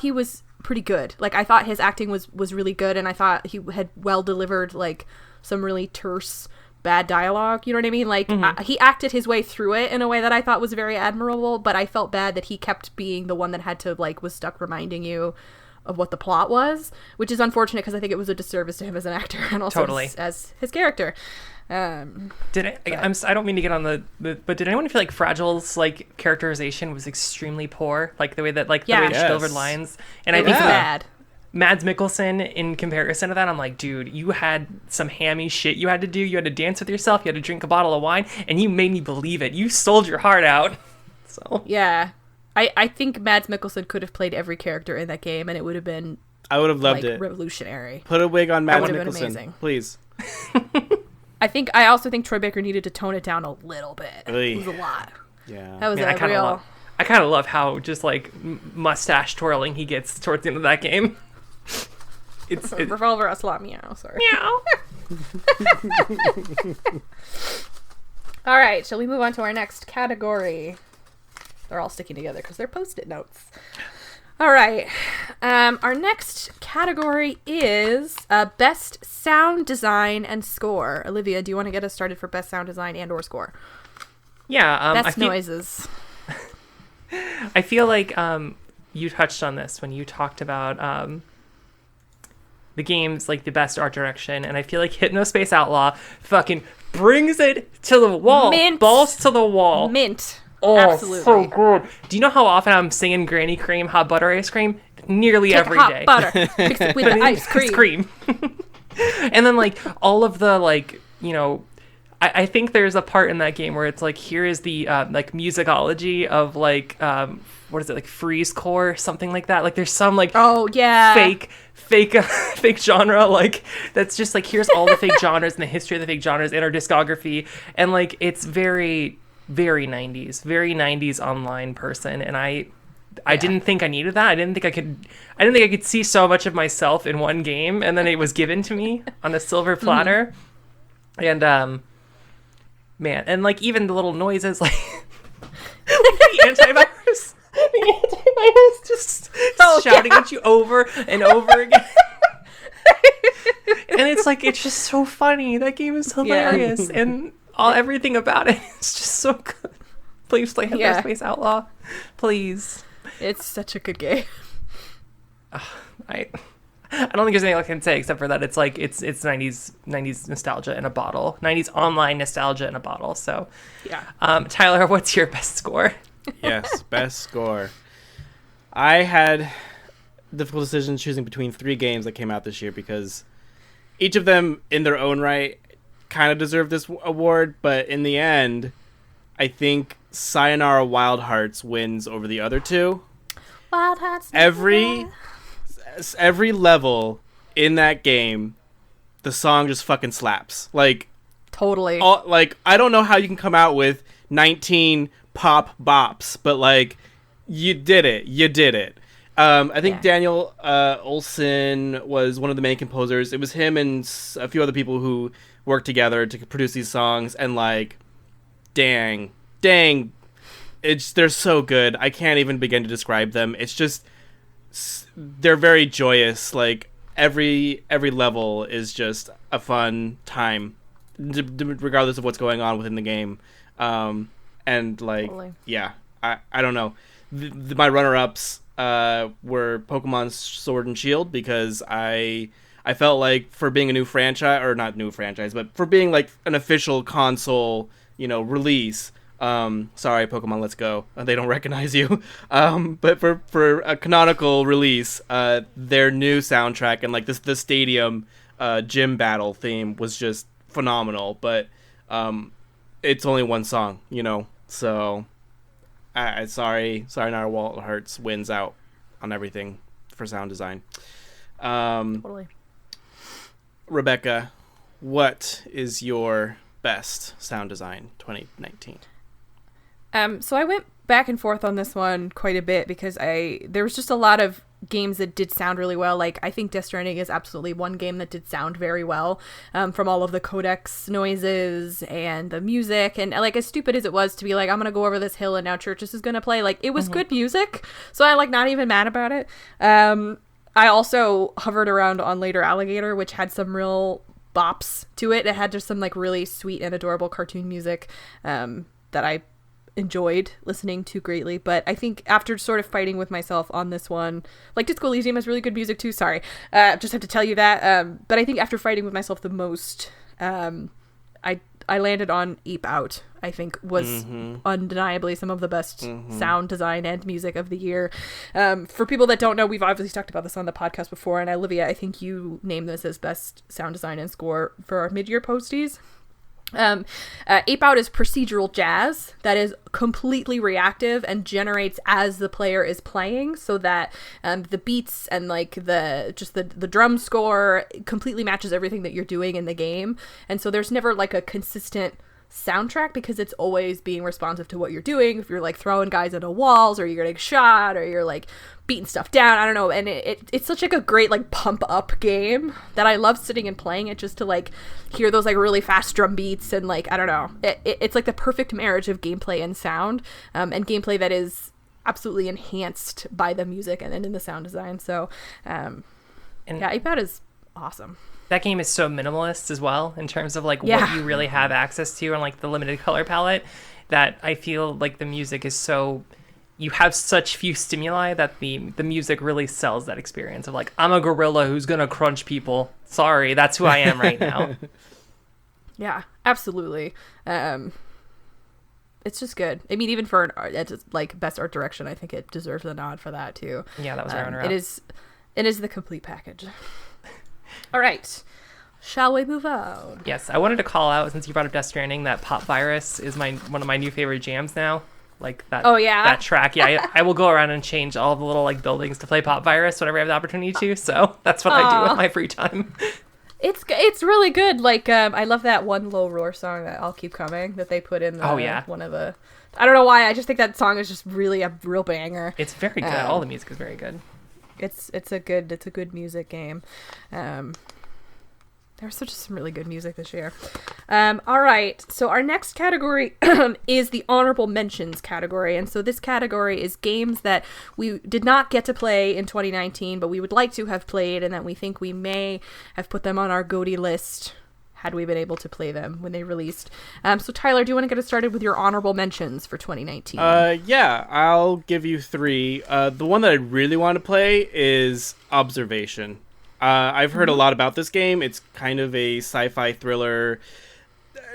he was pretty good. Like, I thought his acting was really good, and I thought he had well delivered, like, some really terse, bad dialogue. You know what I mean? Like, he acted his way through it in a way that I thought was very admirable, but I felt bad that he kept being the one that had to, like, was stuck reminding you of what the plot was, which is unfortunate because I think it was a disservice to him as an actor and also as his character. I don't mean to get on but did anyone feel like Fragile's like characterization was extremely poor, like the way that the way she delivered lines? And I think bad. Mads Mikkelsen, in comparison to that, I'm like, dude, you had some hammy shit you had to do. You had to dance with yourself. You had to drink a bottle of wine, and you made me believe it. You sold your heart out. So yeah, I think Mads Mikkelsen could have played every character in that game, and it would have been. I would have loved it. Revolutionary. Put a wig on Mads Mikkelsen, amazing. Please. I also think Troy Baker needed to tone it down a little bit. It was a lot. Yeah. That was I kind of love how just like mustache twirling he gets towards the end of that game. It's Revolver Ocelot meow. Sorry. Meow. All right, shall we move on to our next category? They're all sticking together because they're Post-it notes. All right. Our next category is Best Sound Design and Score. Olivia, do you want to get us started for Best Sound Design and or Score? Yeah. Best noises. I feel like you touched on this when you talked about the game's like the best art direction, and I feel like Hypnospace Outlaw fucking brings it to the wall. Mint. Balls to the wall. Mint. Oh, absolutely. So good. Do you know how often I'm singing Granny Cream Hot Butter Ice Cream? Nearly every day. Hot butter. Mix it with ice cream. And then like all of the like, you know, I think there's a part in that game where it's like, here is the like musicology of like what is it, like Freeze Core, something like that. Like there's some like fake genre, like that's just like, here's all the fake genres and the history of the fake genres in our discography, and like it's very 90s online person, and I didn't think I needed that. I didn't think I could see so much of myself in one game, and then it was given to me on a silver platter. And man, and like even the little noises, like the antivirus just shouting at you over and over again. And it's like, it's just so funny. That game is hilarious, and everything about it is just so good. Please play Hypnospace Outlaw, please. It's such a good game. I don't think there's anything I can say except for that it's like it's 90s nostalgia in a bottle, 90s online nostalgia in a bottle. So yeah. Tyler, what's your best score? Yes, best score. I had difficult decision choosing between 3 games that came out this year because each of them in their own right kind of deserve this award, but in the end I think Sayonara Wild Hearts wins over the other 2. Wild Hearts. Every level in that game, the song just fucking slaps. Like totally. Like I don't know how you can come out with 19 pop bops, but like you did it. I think Daniel Olson was one of the main composers. It was him and a few other people who worked together to produce these songs, and like, dang, they're so good. I can't even begin to describe them. It's just, they're very joyous. Like, every level is just a fun time, regardless of what's going on within the game. And like, totally. I don't know. My runner-ups were Pokemon Sword and Shield, because I felt like, for being a new franchise, or not new franchise, but for being like an official console, release. Sorry, Pokemon Let's Go. They don't recognize you. But for a canonical release, their new soundtrack and like the stadium gym battle theme was just phenomenal. But it's only one song, so sorry, Narwhal Hearts wins out on everything for sound design. Totally. Rebecca, what is your best sound design 2019? So I went back and forth on this one quite a bit, because there was just a lot of games that did sound really well. Like, I think Death Stranding is absolutely one game that did sound very well, from all of the codex noises and the music. And like, as stupid as it was to be like, I'm gonna go over this hill and now Churches is gonna play, like, it was good music, so I like not even mad about it. I also hovered around on Later Alligator, which had some real bops to it. It had just some like really sweet and adorable cartoon music that I enjoyed listening to greatly. But I think after sort of fighting with myself on this one, like, Disco Elysium has really good music too, sorry, just have to tell you that, but I think after fighting with myself the most, I landed on Eep Out. I think was undeniably some of the best sound design and music of the year. For people that don't know, we've obviously talked about this on the podcast before, and Olivia, I think you named this as best sound design and score for our mid-year posties. Ape Out is procedural jazz that is completely reactive and generates as the player is playing, so that the beats and like the drum score completely matches everything that you're doing in the game. And so there's never like a consistent soundtrack, because it's always being responsive to what you're doing. If you're like throwing guys into walls, or you're getting shot, or you're like beating stuff down, I don't know. And it's such like a great like pump up game that I love sitting and playing it just to like hear those like really fast drum beats, and like, I don't know, it's like the perfect marriage of gameplay and sound, and gameplay that is absolutely enhanced by the music and in the sound design. So Ape Out is awesome. That game is so minimalist as well, in terms of like what you really have access to and like the limited color palette, that I feel like the music is so, you have such few stimuli that the music really sells that experience of like, I'm a gorilla who's gonna crunch people. Sorry, that's who I am right now. Yeah, absolutely. It's just good. I mean, even for an art, like best art direction, I think it deserves a nod for that too. Yeah, that was my runner-up. It is the complete package. All right. Shall we move on? Yes, I wanted to call out, since you brought up Death Stranding, that Pop Virus is one of my new favorite jams now. Like that. Oh yeah. That track. Yeah, I will go around and change all the little like buildings to play Pop Virus whenever I have the opportunity to. So that's what I do with my free time. It's really good. Like I love that one Low Roar song that I'll Keep Coming that they put in one of the. I don't know why. I just think that song is just really a real banger. It's very good. All the music is very good. It's a good music game. There's some really good music this year. All right, so our next category is the honorable mentions category, and so this category is games that we did not get to play in 2019, but we would like to have played, and that we think we may have put them on our GOTY list had we been able to play them when they released. So Tyler, do you want to get us started with your honorable mentions for 2019? Yeah, I'll give you 3. The one that I really want to play is Observation. I've heard a lot about this game. It's kind of a sci-fi thriller,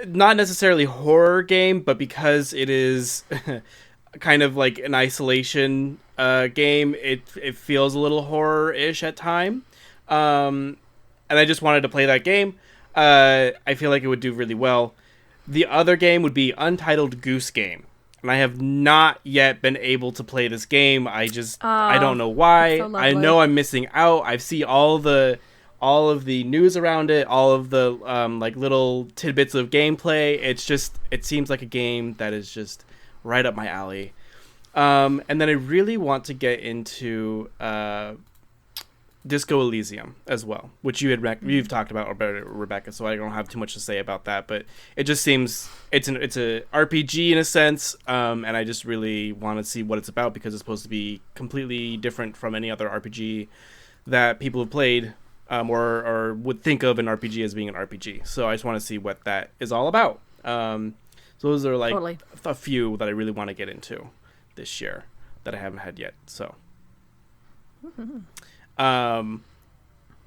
not necessarily horror game, but because it is kind of like an isolation game, it feels a little horror-ish at time. And I just wanted to play that game. I feel like it would do really well. The other game would be Untitled Goose Game. And I have not yet been able to play this game. I don't know why. So I know I'm missing out. I've seen all of the news around it, all of the like little tidbits of gameplay. It seems like a game that is just right up my alley. And then I really want to get into Disco Elysium as well, which you've talked about, Rebecca, so I don't have too much to say about that. But it just seems it's a RPG in a sense, and I just really want to see what it's about because it's supposed to be completely different from any other RPG that people have played, or would think of an RPG as being an RPG. So I just want to see what that is all about. So those are like Totally. a few that I really want to get into this year that I haven't had yet. So.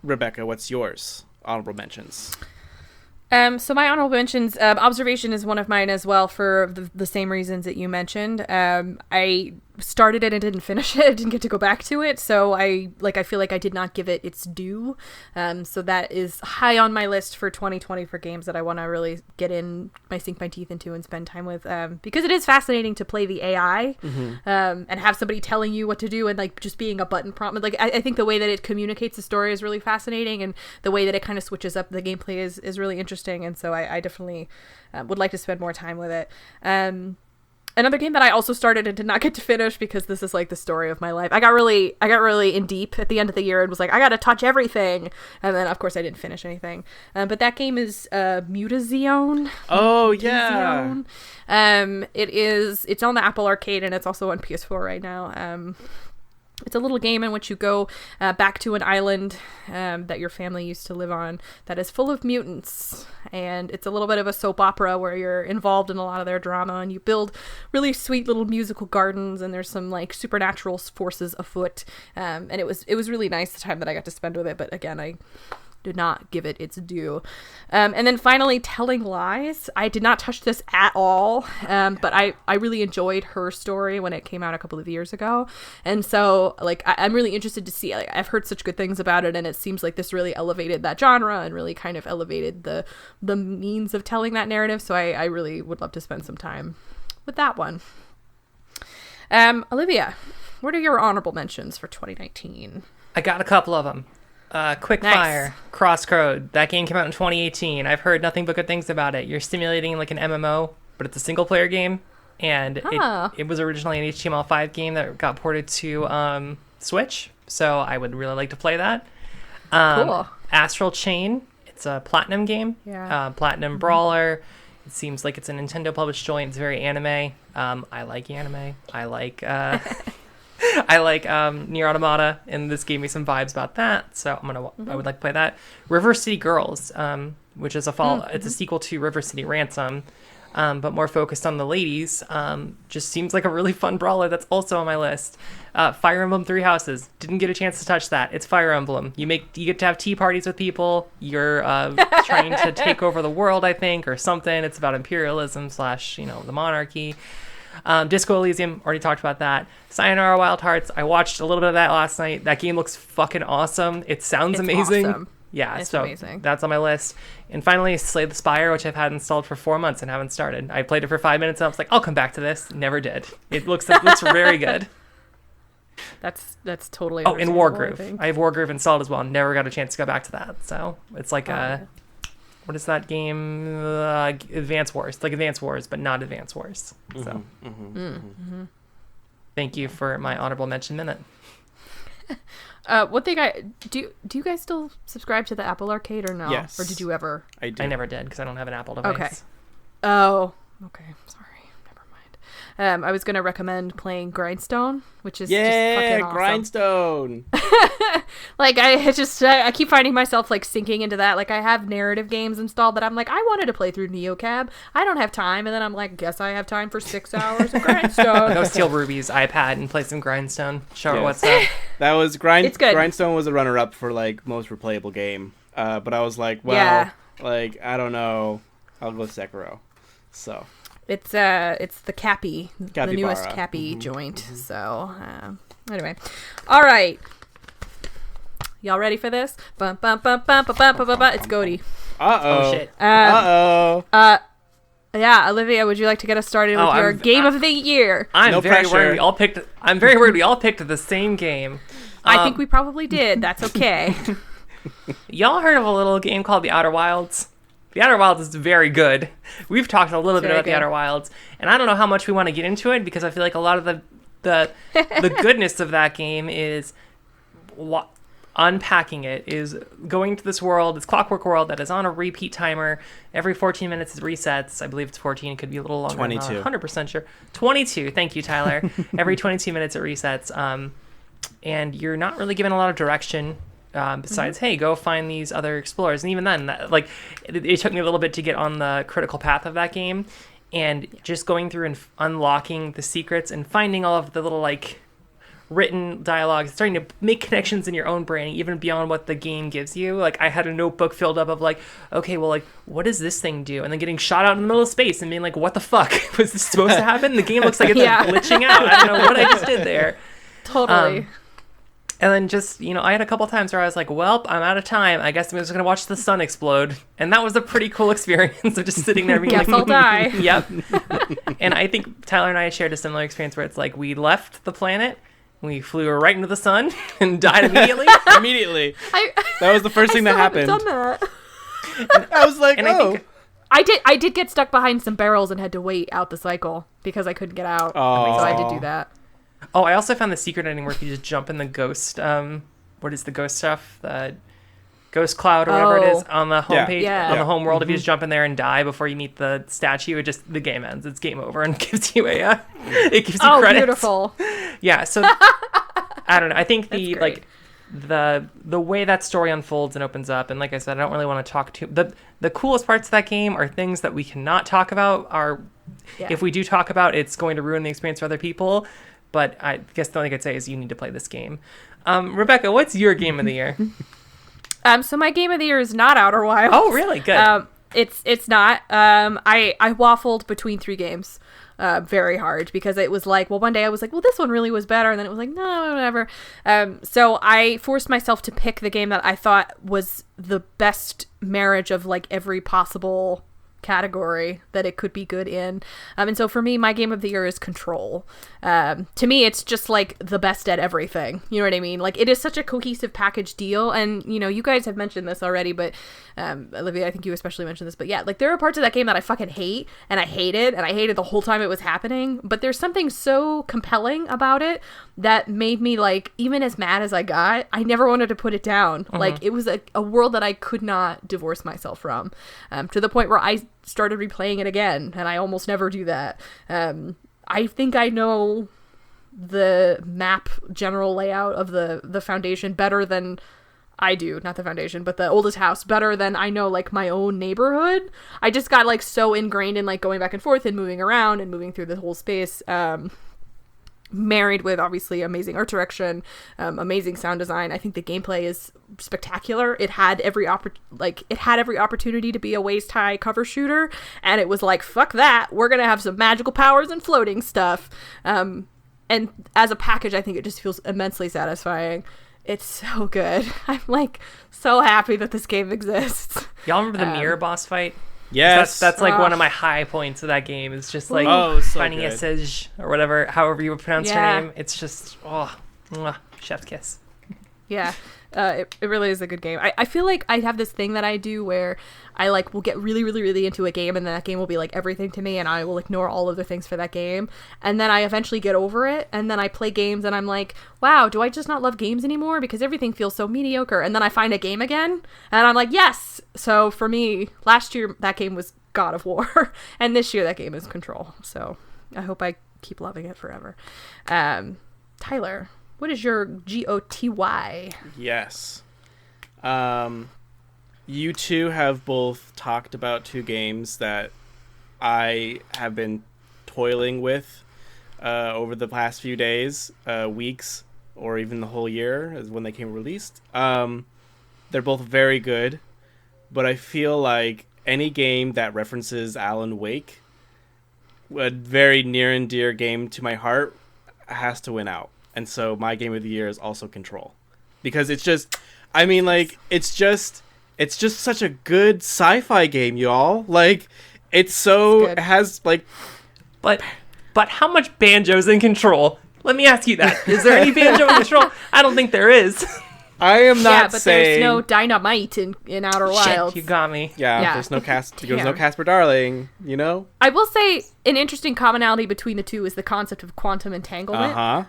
Rebecca, what's yours? Honorable mentions. So my honorable mentions, Observation is one of mine as well for the same reasons that you mentioned. I started it and didn't finish it. I didn't get to go back to it. So I feel like I did not give it its due. So that is high on my list for 2020 for games that I want to really sink my teeth into and spend time with. Because it is fascinating to play the AI, and have somebody telling you what to do and like just being a button prompt. Like I think the way that it communicates the story is really fascinating, and the way that it kind of switches up the gameplay is really interesting. And so I definitely would like to spend more time with it. Another game that I also started and did not get to finish because this is like the story of my life. I got really in deep at the end of the year and was like, I got to touch everything. And then of course I didn't finish anything. But that game is Mutazione. Oh yeah. It's on the Apple Arcade and it's also on PS4 right now. It's a little game in which you go back to an island that your family used to live on that is full of mutants. And it's a little bit of a soap opera where you're involved in a lot of their drama and you build really sweet little musical gardens and there's some like supernatural forces afoot. And it was really nice the time that I got to spend with it. But again, I did not give it its due. And then finally, Telling Lies. I did not touch this at all, but I really enjoyed her story when it came out a couple of years ago. And so, like, I'm really interested to see, like, I've heard such good things about it, and it seems like this really elevated that genre and really kind of elevated the means of telling that narrative. So I really would love to spend some time with that one. Olivia, what are your honorable mentions for 2019? I got a couple of them. Quick Nice. Fire, Crosscode. That game came out in 2018. I've heard nothing but good things about it. You're simulating like an MMO, but it's a single player game. And it was originally an HTML5 game that got ported to Switch. So I would really like to play that. Cool. Astral Chain. It's a Platinum game. Yeah. Platinum Brawler. It seems like it's a Nintendo published joint. It's very anime. I like anime. I like Nier Automata, and this gave me some vibes about that, so I would like to play that. River City Girls, which is it's a sequel to River City Ransom, but more focused on the ladies. Just seems like a really fun brawler that's also on my list. Fire Emblem Three Houses, didn't get a chance to touch that. It's Fire Emblem. You get to have tea parties with people. You're trying to take over the world, I think, or something. It's about imperialism / the monarchy. Disco Elysium, already talked about that. Sayonara Wild Hearts, I watched a little bit of that last night. That game looks fucking awesome. It sounds amazing. Awesome. Yeah, it's so amazing. That's on my list. And finally, Slay the Spire, which I've had installed for 4 months and haven't started. I played it for 5 minutes and I was like, I'll come back to this. Never did. It looks very good. That's totally. Oh, and Wargroove. I have Wargroove installed as well. Never got a chance to go back to that. So it's like what is that game? Advance Wars. Like Advance Wars, but not Advance Wars. So thank you for my honorable mention minute. One thing do you guys still subscribe to the Apple Arcade or no? Yes. Or did you ever? I do. I never did because I don't have an Apple device. Okay. Oh, okay. Sorry. Never mind. I was going to recommend playing Grindstone, which is just fucking awesome. Grindstone. Like I keep finding myself like sinking into that. Like I have narrative games installed that I'm like, I wanted to play through NeoCab. I don't have time, and then I'm like, guess I have time for 6 hours of Grindstone. Go steal Ruby's iPad and play some Grindstone. Show her what's up. That was It's good. Grindstone was a runner-up for like most replayable game. But I was like, like I don't know, I'll go Sekiro. So it's the Cappy, the newest Capybara. Cappy joint. So anyway, all right. Y'all ready for this? Bum, bum, bum, bum, bum, bum, bum, bum, bum. It's Goaty. Oh shit. Yeah, Olivia, would you like to get us started with your game of the year? I'm very worried we all picked the same game. I think we probably did. That's okay. Y'all heard of a little game called The Outer Wilds? The Outer Wilds is very good. We've talked a little bit about The Outer Wilds, and I don't know how much we want to get into it because I feel like a lot of the the goodness of that game is unpacking it, is going to this world, this clockwork world that is on a repeat timer. Every 14 minutes it resets. I believe it's 14. It could be a little longer. 22. I'm not 100% sure. 22. Thank you, Tyler. Every 22 minutes it resets. And you're not really given a lot of direction besides, hey, go find these other explorers. And even then, it took me a little bit to get on the critical path of that game. And just going through and unlocking the secrets and finding all of the little, like, written dialogue, starting to make connections in your own brain, even beyond what the game gives you. Like, I had a notebook filled up of, like, okay, well, like, what does this thing do? And then getting shot out in the middle of space and being like, what the fuck? Was this supposed to happen? The game looks like it's like, glitching out. I don't know what I just did there. Totally. And then just, I had a couple times where I was like, well, I'm out of time. I guess I'm just going to watch the sun explode. And that was a pretty cool experience of just sitting there being guess like, I'll die. Yep. And I think Tyler and I shared a similar experience where it's like we left the planet, we flew right into the sun and died immediately. That was the first thing that happened. Done that. And I was like, I did get stuck behind some barrels and had to wait out the cycle because I couldn't get out. So I did do that. Oh, I also found the secret ending where if you just jump in the ghost, what is the ghost stuff? The ghost cloud or whatever it is on the homepage, on the home world. If you just jump in there and die before you meet the statue, the game ends. It's game over and gives you it gives you credits. Beautiful. Yeah, so I don't know. I think the way that story unfolds and opens up, and like I said, I don't really want to talk too. The coolest parts of that game are things that we cannot talk about. If we do talk about, it's going to ruin the experience for other people. But I guess the only thing I could say is you need to play this game. Rebecca, what's your game of the year? So my game of the year is not Outer Wilds. Oh, really? Good. It's not. I waffled between 3 games very hard because it was like, well, one day I was like, well, this one really was better. And then it was like, no, whatever. So I forced myself to pick the game that I thought was the best marriage of like every possible category that it could be good in. And so for me, my game of the year is Control. To me, it's just like the best at everything. You know what I mean? Like, it is such a cohesive package deal. And, you guys have mentioned this already, but Olivia, I think you especially mentioned this. But yeah, like there are parts of that game that I fucking hate, and I hated the whole time it was happening. But there's something so compelling about it that made me, like, even as mad as I got, I never wanted to put it down. Mm-hmm. Like, it was a world that I could not divorce myself from, to the point where I started replaying it again, and I almost never do that. I think I know the map general layout of the Foundation better than I do. Not the Foundation, but the oldest house better than I know, like, my own neighborhood. I just got, like, so ingrained in, like, going back and forth and moving around and moving through the whole space. Married with obviously amazing art direction, amazing sound design. I think the gameplay is spectacular. It had every opportunity to be a waist high cover shooter, and it was like, fuck that, we're gonna have some magical powers and floating stuff. And as a package, I think it just feels immensely satisfying. It's so good. I'm like so happy that this game exists. Y'all remember the mirror boss fight? Yes, that's like one of my high points of that game. It's just like finding a Sej or whatever, however you would pronounce her name. It's just chef's kiss. Yeah, it really is a good game. I feel like I have this thing that I do where I like will get really, really, really into a game, and then that game will be like everything to me, and I will ignore all other things for that game, and then I eventually get over it, and then I play games, and I'm like, wow, do I just not love games anymore because everything feels so mediocre? And then I find a game again, and I'm like, yes. So for me, last year that game was God of War, and this year that game is Control. So I hope I keep loving it forever. Tyler, what is your GOTY? Yes. You two have both talked about 2 games that I have been toiling with over the past few days, weeks, or even the whole year as when they came released. They're both very good, but I feel like any game that references Alan Wake, a very near and dear game to my heart, has to win out. And so my game of the year is also Control. Because it's just, I mean, like, it's just such a good sci-fi game, y'all. Like, it has, like... But how much banjo's in Control? Let me ask you that. Is there any banjo in Control? I don't think there is. I am not but saying... there's no dynamite in Outer Wilds. Shit, you got me. Yeah, there's no Casper Darling, you know? I will say an interesting commonality between the two is the concept of quantum entanglement.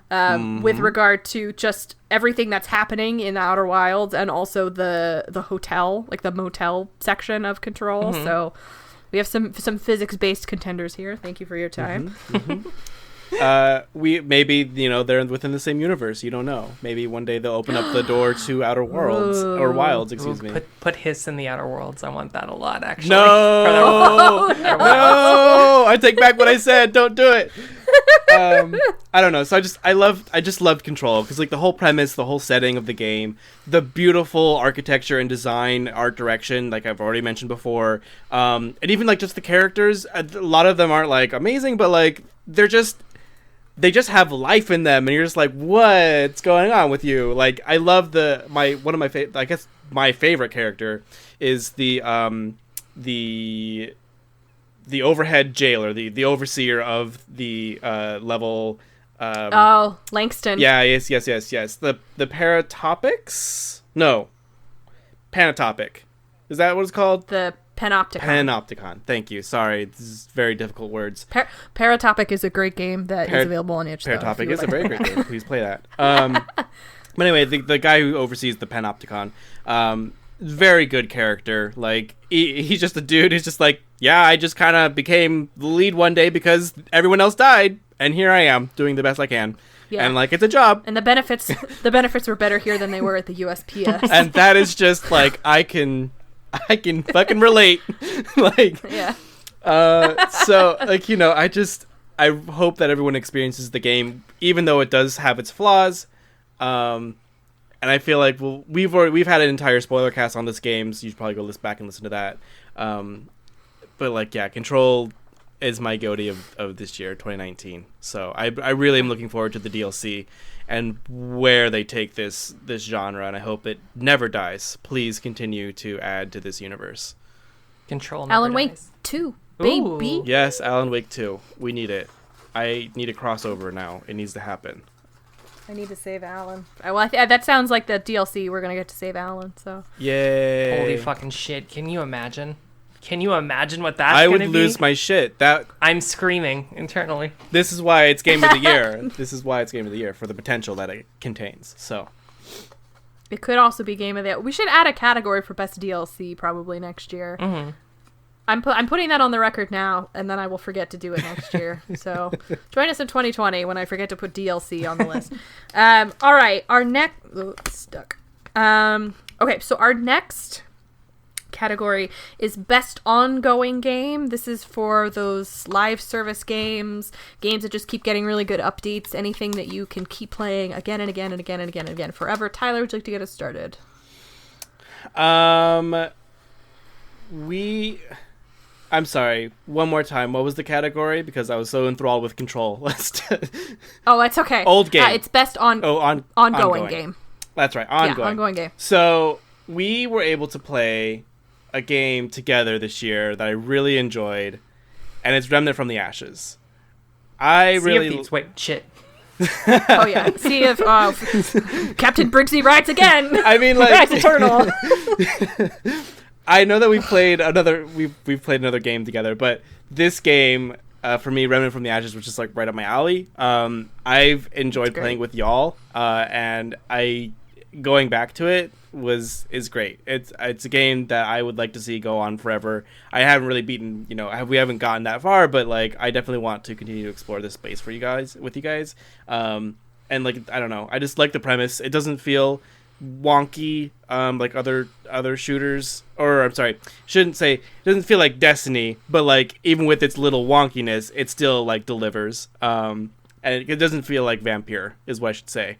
With regard to just everything that's happening in the Outer Wilds and also the hotel, like the motel section of Control. So we have some physics-based contenders here. Thank you for your time. We maybe they're within the same universe. You don't know. Maybe one day they'll open up the door to Outer Worlds or Wilds. Excuse me. Put Hiss in the Outer Worlds. I want that a lot. Actually. No, no. I take back what I said. Don't do it. I don't know. So I just loved Control because like the whole premise, the whole setting of the game, the beautiful architecture and design, art direction, like I've already mentioned before, and even like just the characters. A lot of them aren't like amazing, but like they just have life in them, and you're just like, what's going on with you? Like, I love my favorite character is the overhead jailer, the overseer of the level. Langston. Yeah, yes. The Paratopics? No, Panatopic. Is that what it's called? The Panopticon. Panopticon. Thank you. Sorry, this is very difficult words. Paratopic is a great game that is available on itch. Paratopic is a very great game. Please play that. But anyway, the guy who oversees the Panopticon, very good character. Like he's just a dude who's just like, yeah, I just kind of became the lead one day because everyone else died, and here I am doing the best I can. Yeah. And like it's a job. And the benefits were better here than they were at the USPS. And that is just like I can fucking relate. Like, yeah. So like, I hope that everyone experiences the game, even though it does have its flaws. And I feel like we've had an entire spoiler cast on this game, so you should probably go back and listen to that. But like, yeah, Control is my GOTY of this year, 2019. So I really am looking forward to the DLC and where they take this genre, and I hope it never dies. Please continue to add to this universe. Control never Alan dies. Wake 2, baby. Ooh. Yes, Alan Wake 2. We need it. I need a crossover now. It needs to happen. I need to save Alan. Well, that sounds like the DLC. We're going to get to save Alan, so. Yay. Holy fucking shit. Can you imagine? Can you imagine what that's going to be? I would lose my shit. I'm screaming internally. This is why it's Game of the Year. This is why it's Game of the Year, for the potential that it contains. So it could also be Game of the Year. We should add a category for Best DLC probably next year. Mm-hmm. I'm putting that on the record now, and then I will forget to do it next year. So join us in 2020 when I forget to put DLC on the list. All right, our next... stuck. Okay, so our next category is Best Ongoing Game. This is for those live service games that just keep getting really good updates, anything that you can keep playing again and again and again and again and again forever. Tyler, would you like to get us started? I'm sorry, one more time. What was the category? Because I was so enthralled with Control. Oh, it's okay. Old game. It's Best Ongoing Game. That's right, ongoing. Yeah, ongoing game. So we were able to play a game together this year that I really enjoyed, and it's Remnant from the Ashes. Wait, shit. Oh yeah, see if Captain Briggsy rides again. I mean, like, rides eternal. I know that we've played another game together, but this game for me, Remnant from the Ashes, was just like right up my alley. I've enjoyed playing with y'all, and going back to it is great. It's a game that I would like to see go on forever. I haven't really beaten, we haven't gotten that far, but like I definitely want to continue to explore this space with you guys. And like, I don't know, I just like the premise. It doesn't feel wonky like other shooters, or I'm sorry, shouldn't say it doesn't feel like Destiny, but like even with its little wonkiness, it still like delivers. And it doesn't feel like Vampire is what I should say,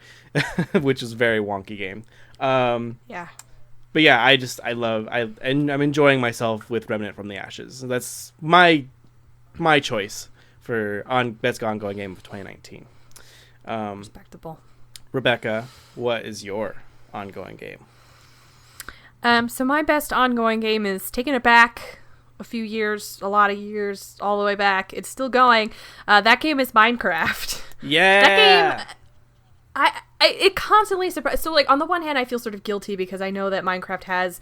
which is a very wonky game. Yeah. But yeah, and I'm enjoying myself with Remnant from the Ashes. So that's my choice for best ongoing game of 2019. Respectable. Rebecca, what is your ongoing game? So my best ongoing game is taking it back a few years, a lot of years, all the way back. It's still going. That game is Minecraft. Yeah. That game, it constantly surprises. So like on the one hand, I feel sort of guilty because I know that Minecraft has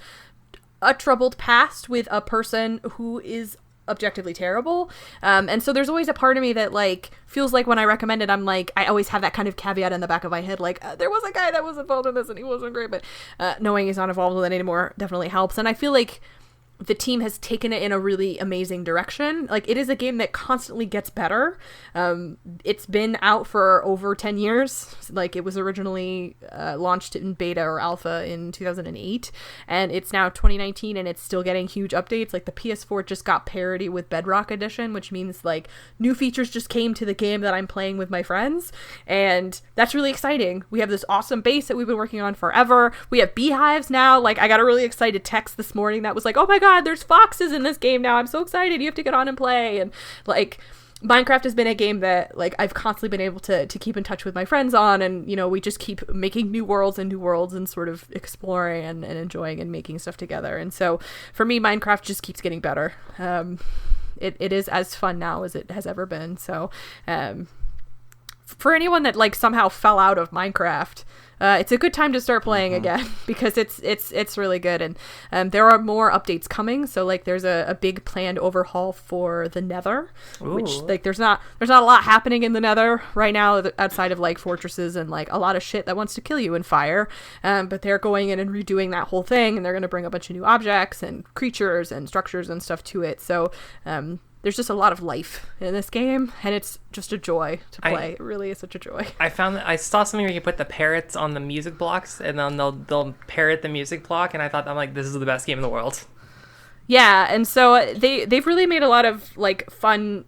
a troubled past with a person who is objectively terrible, and so there's always a part of me that like feels like when I recommend it, I'm like, I always have that kind of caveat in the back of my head, like there was a guy that was involved in this and he wasn't great, but knowing he's not involved with it anymore definitely helps. And I feel like the team has taken it in a really amazing direction. Like, it is a game that constantly gets better. It's been out for over 10 years. Like, it was originally launched in beta or alpha in 2008, and it's now 2019, and it's still getting huge updates. Like, the PS4 just got parity with Bedrock Edition, which means, like, new features just came to the game that I'm playing with my friends, and that's really exciting. We have this awesome base that we've been working on forever. We have beehives now. Like, I got a really excited text this morning that was like, oh my god, there's foxes in this game now. I'm so excited. You have to get on and play. And like, Minecraft has been a game that like I've constantly been able to keep in touch with my friends on, and you know, we just keep making new worlds and sort of exploring and enjoying and making stuff together. And so for me, Minecraft just keeps getting better. It is as fun now as it has ever been. So for anyone that like somehow fell out of Minecraft, it's a good time to start playing again, because it's really good. And there are more updates coming. So like there's a big planned overhaul for the Nether. Ooh. Which like there's not a lot happening in the Nether right now outside of like fortresses and like a lot of shit that wants to kill you in fire. But they're going in and redoing that whole thing, and they're going to bring a bunch of new objects and creatures and structures and stuff to it. So there's just a lot of life in this game, and it's just a joy to play. It really is such a joy. I found that I saw something where you put the parrots on the music blocks, and then they'll parrot the music block, and I thought, I'm like, this is the best game in the world. Yeah, and so they've really made a lot of like fun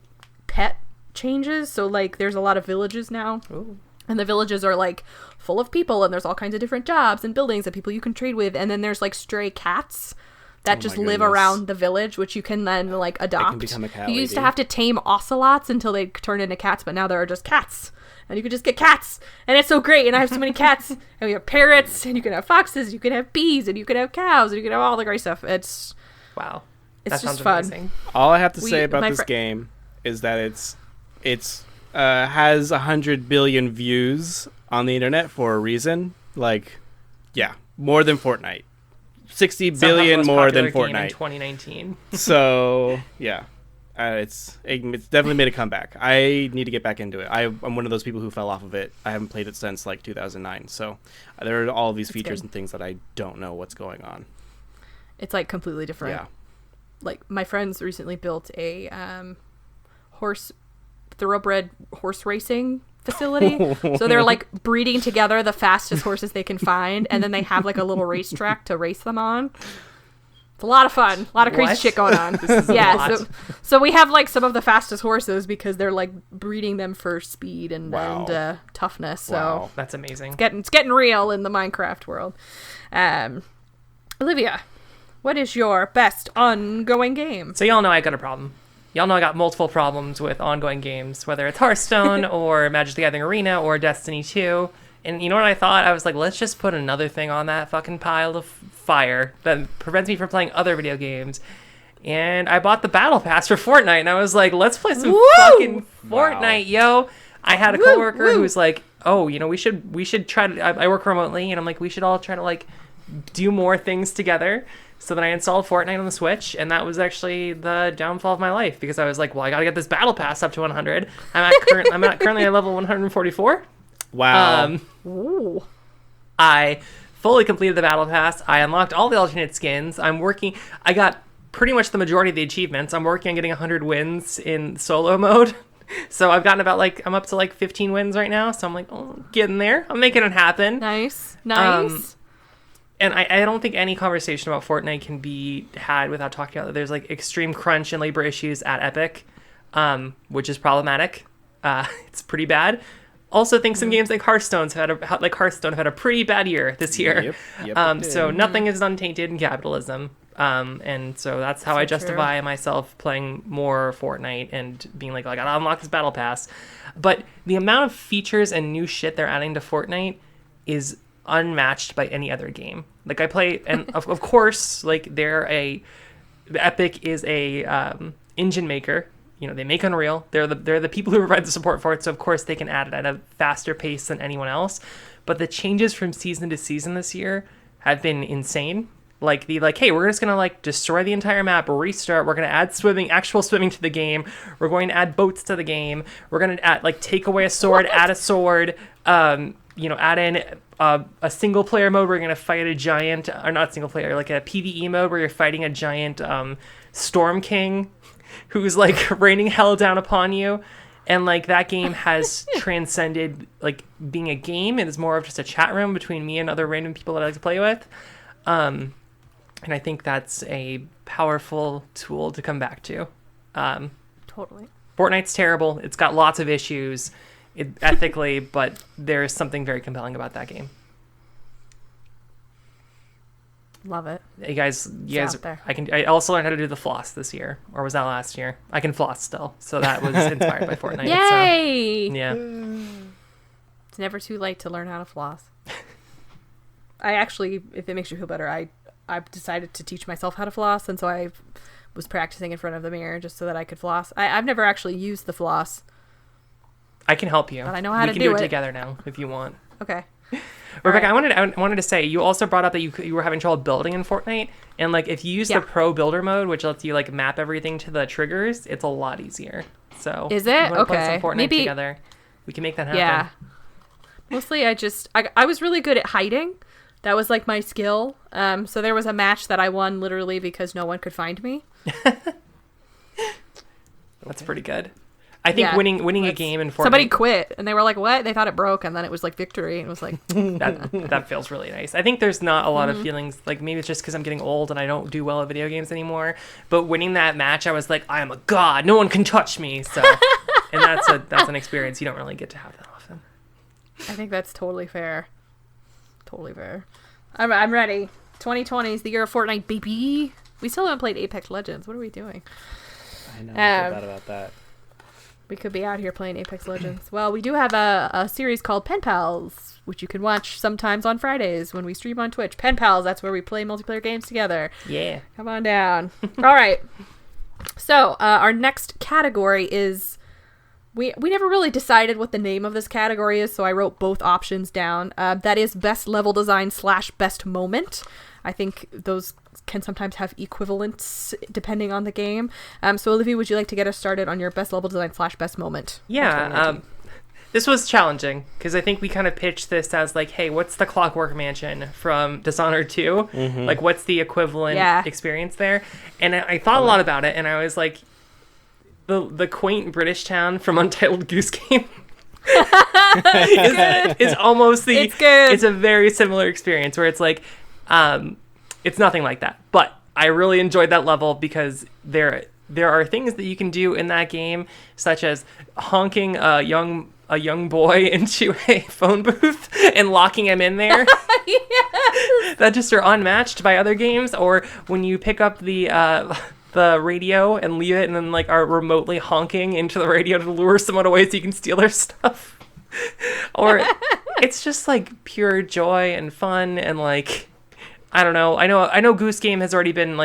pet changes. So like there's a lot of villages now. Ooh. And the villages are like full of people, and there's all kinds of different jobs and buildings and people you can trade with, and then there's like stray cats that just live around the village, which you can then like adopt. They can become a cat you used lady. to have to tame ocelots until they turn into cats, but now there are just cats, and you can just get cats, and it's so great. And I have so many cats, and we have parrots, and you can have foxes, you can have bees, and you can have cows, and you can have all the great stuff. It's wow, it's just fun. Amazing. All I have to say about this game is that it's has 100 billion views on the internet for a reason. Like, yeah, more than Fortnite. 60 billion more than Fortnite in 2019. So yeah, it's definitely made a comeback. I need to get back into it. I'm one of those people who fell off of it. I haven't played it since like 2009. So there are all these features and things that I don't know what's going on. It's like completely different. Yeah. Like my friends recently built a thoroughbred horse racing facility. So they're like breeding together the fastest horses they can find, and then they have like a little racetrack to race them on. It's a lot of fun, a lot of crazy shit going on. Yeah, so we have like some of the fastest horses because they're like breeding them for speed and toughness. So that's amazing. It's getting real in the Minecraft world. Olivia, what is your best ongoing game? So y'all know I got a problem. Y'all know I got multiple problems with ongoing games, whether it's Hearthstone or Magic the Gathering Arena or Destiny 2. And you know what I thought? I was like, let's just put another thing on that fucking pile of fire that prevents me from playing other video games. And I bought the Battle Pass for Fortnite, and I was like, let's play some fucking Fortnite, yo. I had a coworker who was like, oh, you know, we should try to, I work remotely, and I'm like, we should all try to like do more things together. So then I installed Fortnite on the Switch, and that was actually the downfall of my life, because I was like, well, I gotta get this Battle Pass up to 100. I'm currently at level 144. Wow. I fully completed the Battle Pass. I unlocked all the alternate skins. I got pretty much the majority of the achievements. I'm working on getting 100 wins in solo mode. So I've gotten I'm up to like 15 wins right now. So I'm like, oh, getting there. I'm making it happen. Nice. And I don't think any conversation about Fortnite can be had without talking about that there's like extreme crunch and labor issues at Epic, which is problematic. It's pretty bad. Also think some games like Hearthstone have had a pretty bad year this year. Yep, so nothing is untainted in capitalism. And so that's how I justify myself playing more Fortnite and being like, I gotta unlock this Battle Pass. But the amount of features and new shit they're adding to Fortnite is unmatched by any other game. Like I play, and of course, like Epic is a engine maker, they make Unreal. They're the people who provide the support for it, so of course they can add it at a faster pace than anyone else. But the changes from season to season this year have been insane. Like hey, we're just gonna destroy the entire map, restart. We're gonna add actual swimming to the game. We're going to add boats to the game. We're gonna add take away a sword, add a sword. Add in a single player mode where you're gonna fight a giant, or not single player, like a PvE mode where you're fighting a giant Storm King, who's raining hell down upon you. And that game has transcended being a game. It is more of just a chat room between me and other random people that I like to play with. And I think that's a powerful tool to come back to. Totally. Fortnite's terrible. It's got lots of issues ethically, but there's something very compelling about that game. Love it. You guys, I also learned how to do the floss this year, or was that last year? I can floss still, so that was inspired by Fortnite. Yay! So, yeah. It's never too late to learn how to floss. I actually, if it makes you feel better, I've decided to teach myself how to floss, and so I was practicing in front of the mirror just so that I could floss. I've never actually used the floss. I can help you. But I know how to do it. We can do it together now if you want. Okay. Rebecca, right. I wanted to say, you also brought up that you were having trouble building in Fortnite, and if you use the Pro Builder mode, which lets you map everything to the triggers, it's a lot easier. So is it? Okay. Play some Fortnite Maybe together. We can make that happen. Yeah. Mostly, I was really good at hiding. That was my skill. So there was a match that I won literally because no one could find me. That's pretty good. I think winning a game in Fortnite. Somebody quit and they were like, "What?" They thought it broke, and then it was victory. And it was that feels really nice. I think there's not a lot of feelings. Maybe it's just because I'm getting old and I don't do well at video games anymore. But winning that match, I was like, I am a god. No one can touch me. So, and that's an experience you don't really get to have that often. I think that's totally fair. Totally fair. I'm ready. 2020 is the year of Fortnite, baby. We still haven't played Apex Legends. What are we doing? I know. I feel bad about that. We could be out here playing Apex Legends. Well, we do have a series called Pen Pals, which you can watch sometimes on Fridays when we stream on Twitch. Pen Pals, that's where we play multiplayer games together. Yeah. Come on down. All right. So, our next category is... We never really decided what the name of this category is, so I wrote both options down. That is best level design / best moment. I think those can sometimes have equivalents depending on the game. So Olivia, would you like to get us started on your best level design / best moment? Yeah. This was challenging because I think we kind of pitched this as hey, what's the Clockwork Mansion from Dishonored 2? Mm-hmm. What's the equivalent experience there? And I thought a lot about it, and I was like, the quaint British town from Untitled Goose Game is almost the... It's good. It's a very similar experience where it's it's nothing like that. But I really enjoyed that level because there are things that you can do in that game, such as honking a young boy into a phone booth and locking him in there. Yes. That just are unmatched by other games. Or when you pick up the radio and leave it and then are remotely honking into the radio to lure someone away so you can steal their stuff. Or it's just pure joy and fun and I don't know. I know Goose Game has already been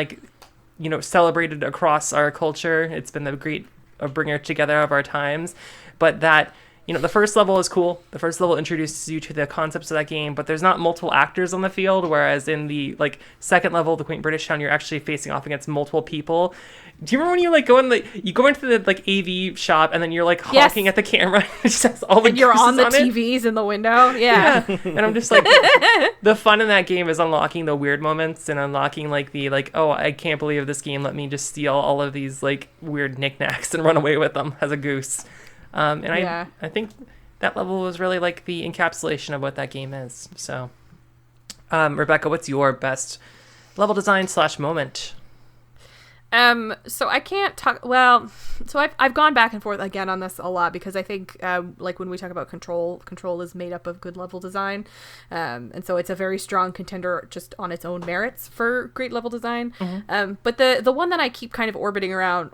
celebrated across our culture. It's been the great bringer together of our times. But that, the first level is cool. The first level introduces you to the concepts of that game, but there's not multiple actors on the field, whereas in the second level, the Quaint British Town, you're actually facing off against multiple people. Do you remember when you go into the AV shop and then you're honking at the camera? It just has all the and you're on the on TVs in the window. Yeah. And I'm just the fun in that game is unlocking the weird moments and unlocking oh, I can't believe this game let me just steal all of these weird knickknacks and run away with them as a goose. I think that level was really the encapsulation of what that game is. So, Rebecca, what's your best level design / moment? So I can't talk, so I've gone back and forth again on this a lot because I think, when we talk about control is made up of good level design. And so it's a very strong contender just on its own merits for great level design. Mm-hmm. But the one that I keep kind of orbiting around,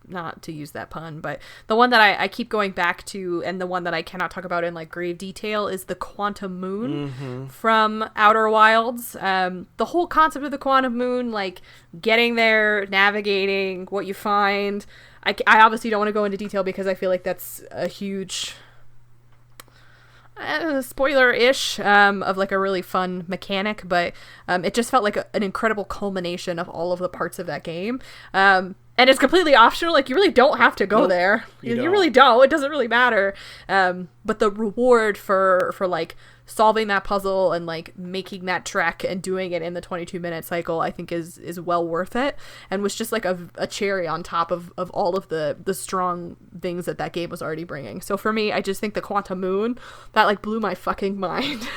not to use that pun, but the one that I keep going back to, and the one that I cannot talk about in like grave detail, is the quantum moon from Outer Wilds. The whole concept of the quantum moon, like getting there, navigating what you find. I obviously don't want to go into detail because I feel like that's a huge spoiler-ish of like a really fun mechanic, but it just felt like an incredible culmination of all of the parts of that game. And it's completely optional. Like, you really don't have to go there. You really don't. It doesn't really matter. But the reward for like solving that puzzle and like making that trek and doing it in the 22-minute cycle, I think is well worth it, and was just like a cherry on top of all of the strong things that game was already bringing. So for me, I just think the quantum moon, that like blew my fucking mind.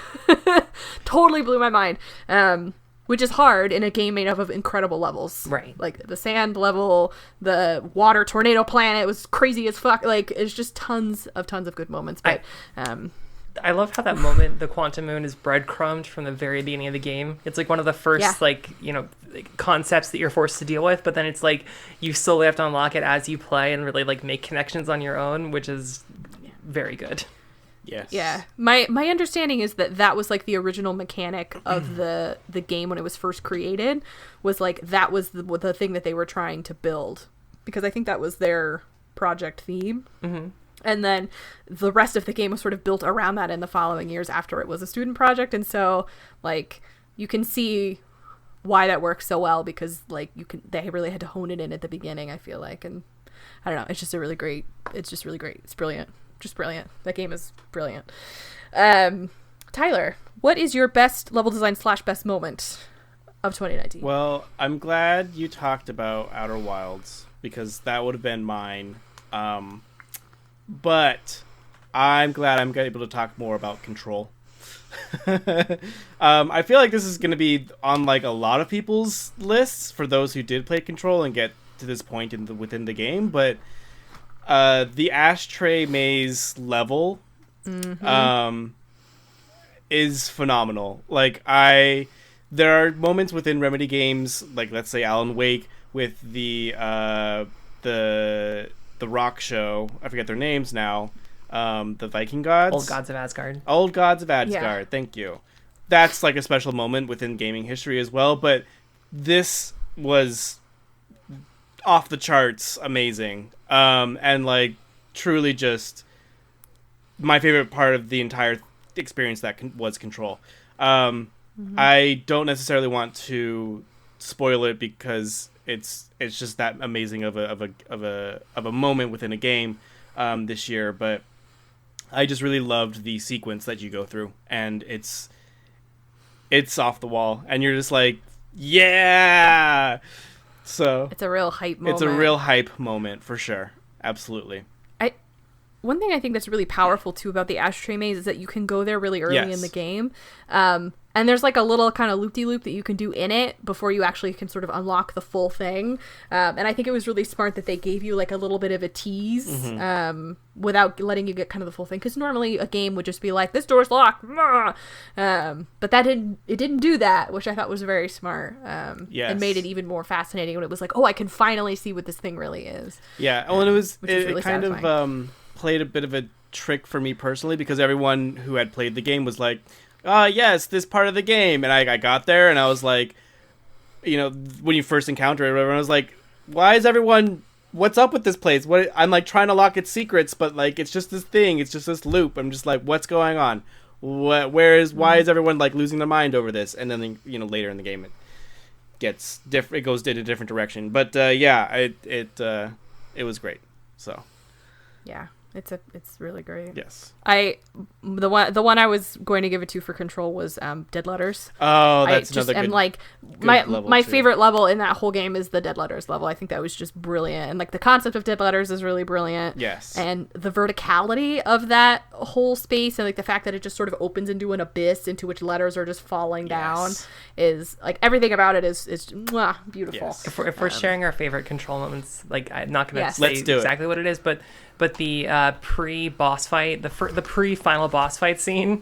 Totally blew my mind. Which is hard in a game made up of incredible levels. Right. Like, the sand level, the water tornado planet was crazy as fuck. Like, it's just tons of good moments. But I love how that moment, the quantum moon, is breadcrumbed from the very beginning of the game. It's like one of the first, like concepts that you're forced to deal with, but then it's like you slowly have to unlock it as you play and really like make connections on your own, which is very good. Yes. Yeah. My understanding is that was like the original mechanic of the game when it was first created, was like that was the thing that they were trying to build, because I think that was their project theme. Mm-hmm. And then the rest of the game was sort of built around that in the following years after it was a student project. And so like you can see why that works so well, because like they really had to hone it in at the beginning, I feel like. And I don't know, it's just really great. It's brilliant. Just brilliant. That game is brilliant. Tyler, what is your best level design / best moment of 2019? Well, I'm glad you talked about Outer Wilds, because that would have been mine. But I'm glad I'm able to talk more about Control. I feel like this is going to be on like a lot of people's lists for those who did play Control and get to this point within the game, but the ashtray maze level is phenomenal. Like, there are moments within Remedy games, like let's say Alan Wake with the rock show. I forget their names now. The Viking gods. Old Gods of Asgard. Old Gods of Asgard. Yeah. Thank you. That's like a special moment within gaming history as well. But this was off the charts amazing. And like truly just my favorite part of the entire experience that was Control. I don't necessarily want to spoil it because it's just that amazing of a moment within a game this year, but I just really loved the sequence that you go through, and it's off the wall, and you're just like, yeah. So it's a real hype moment. It's a real hype moment for sure. Absolutely. One thing I think that's really powerful too about the ashtray maze is that you can go there really early in the game. And there's like a little kind of loop-de-loop that you can do in it before you actually can sort of unlock the full thing. And I think it was really smart that they gave you like a little bit of a tease without letting you get kind of the full thing. Because normally a game would just be like, this door's locked. But it didn't do that, which I thought was very smart. And made it even more fascinating when it was like, oh, I can finally see what this thing really is. Yeah, well, and it really kind of played a bit of a trick for me personally, because everyone who had played the game was like, yes, this part of the game. And I got there and I was like, when you first encounter it, everyone was like, what's up with this place? I'm like trying to lock its secrets, but like, it's just this thing. It's just this loop. I'm just like, what's going on? Why is everyone like losing their mind over this? And then, later in the game, it gets different. It goes in a different direction. But it was great. So. Yeah. It's really great. Yes. The one I was going to give it to for Control was Dead Letters. Oh, that's another good. And like my favorite level in that whole game is the Dead Letters level. I think that was just brilliant, and like the concept of Dead Letters is really brilliant. Yes. And the verticality of that whole space, and like the fact that it just sort of opens into an abyss into which letters are just falling down, is like everything about it is beautiful. Yes. If we're sharing our favorite Control moments, like I'm not going to say exactly what it is, but the pre-boss fight, the pre-final boss fight scene,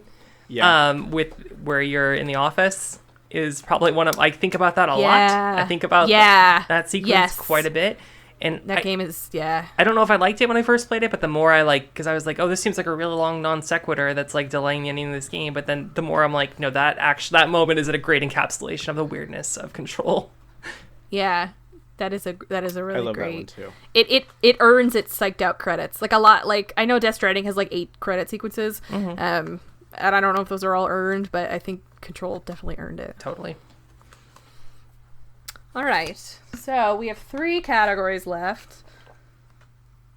with where you're in the office, is probably one of, I think about that a lot. I think about that sequence quite a bit, And that game is, yeah. I don't know if I liked it when I first played it, but the more because I was like, oh, this seems like a really long non sequitur that's like delaying the ending of this game. But then the more I'm like, no, that moment is a great encapsulation of the weirdness of Control. Yeah, that is a really I love great. that one too. It earns its psyched out credits, like a lot. Like I know Death Stranding has like 8 credit sequences, and I don't know if those are all earned, but I think Control definitely earned it. Totally. All right, so we have 3 categories left.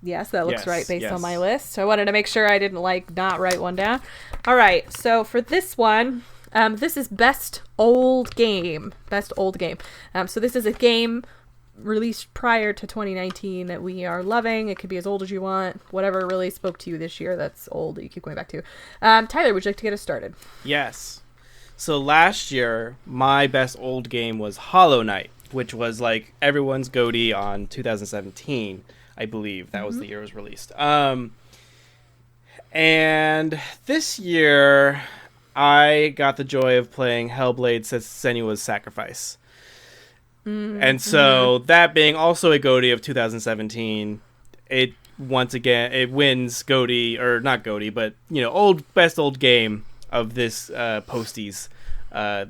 Yes, that looks right based on my list. So I wanted to make sure I didn't not write one down. All right, so for this one, this is Best Old Game. Best Old Game. So this is a game released prior to 2019 that we are loving. It could be as old as you want. Whatever really spoke to you this year that's old that you keep going back to. Tyler, would you like to get us started? Yes. So last year, my best old game was Hollow Knight, which was like everyone's goatee on 2017, I believe. That was the year it was released. And this year, I got the joy of playing Hellblade Senua's Sacrifice. And so that being also a goatee of 2017, it wins goatee, or not goatee, but best old game of this Posties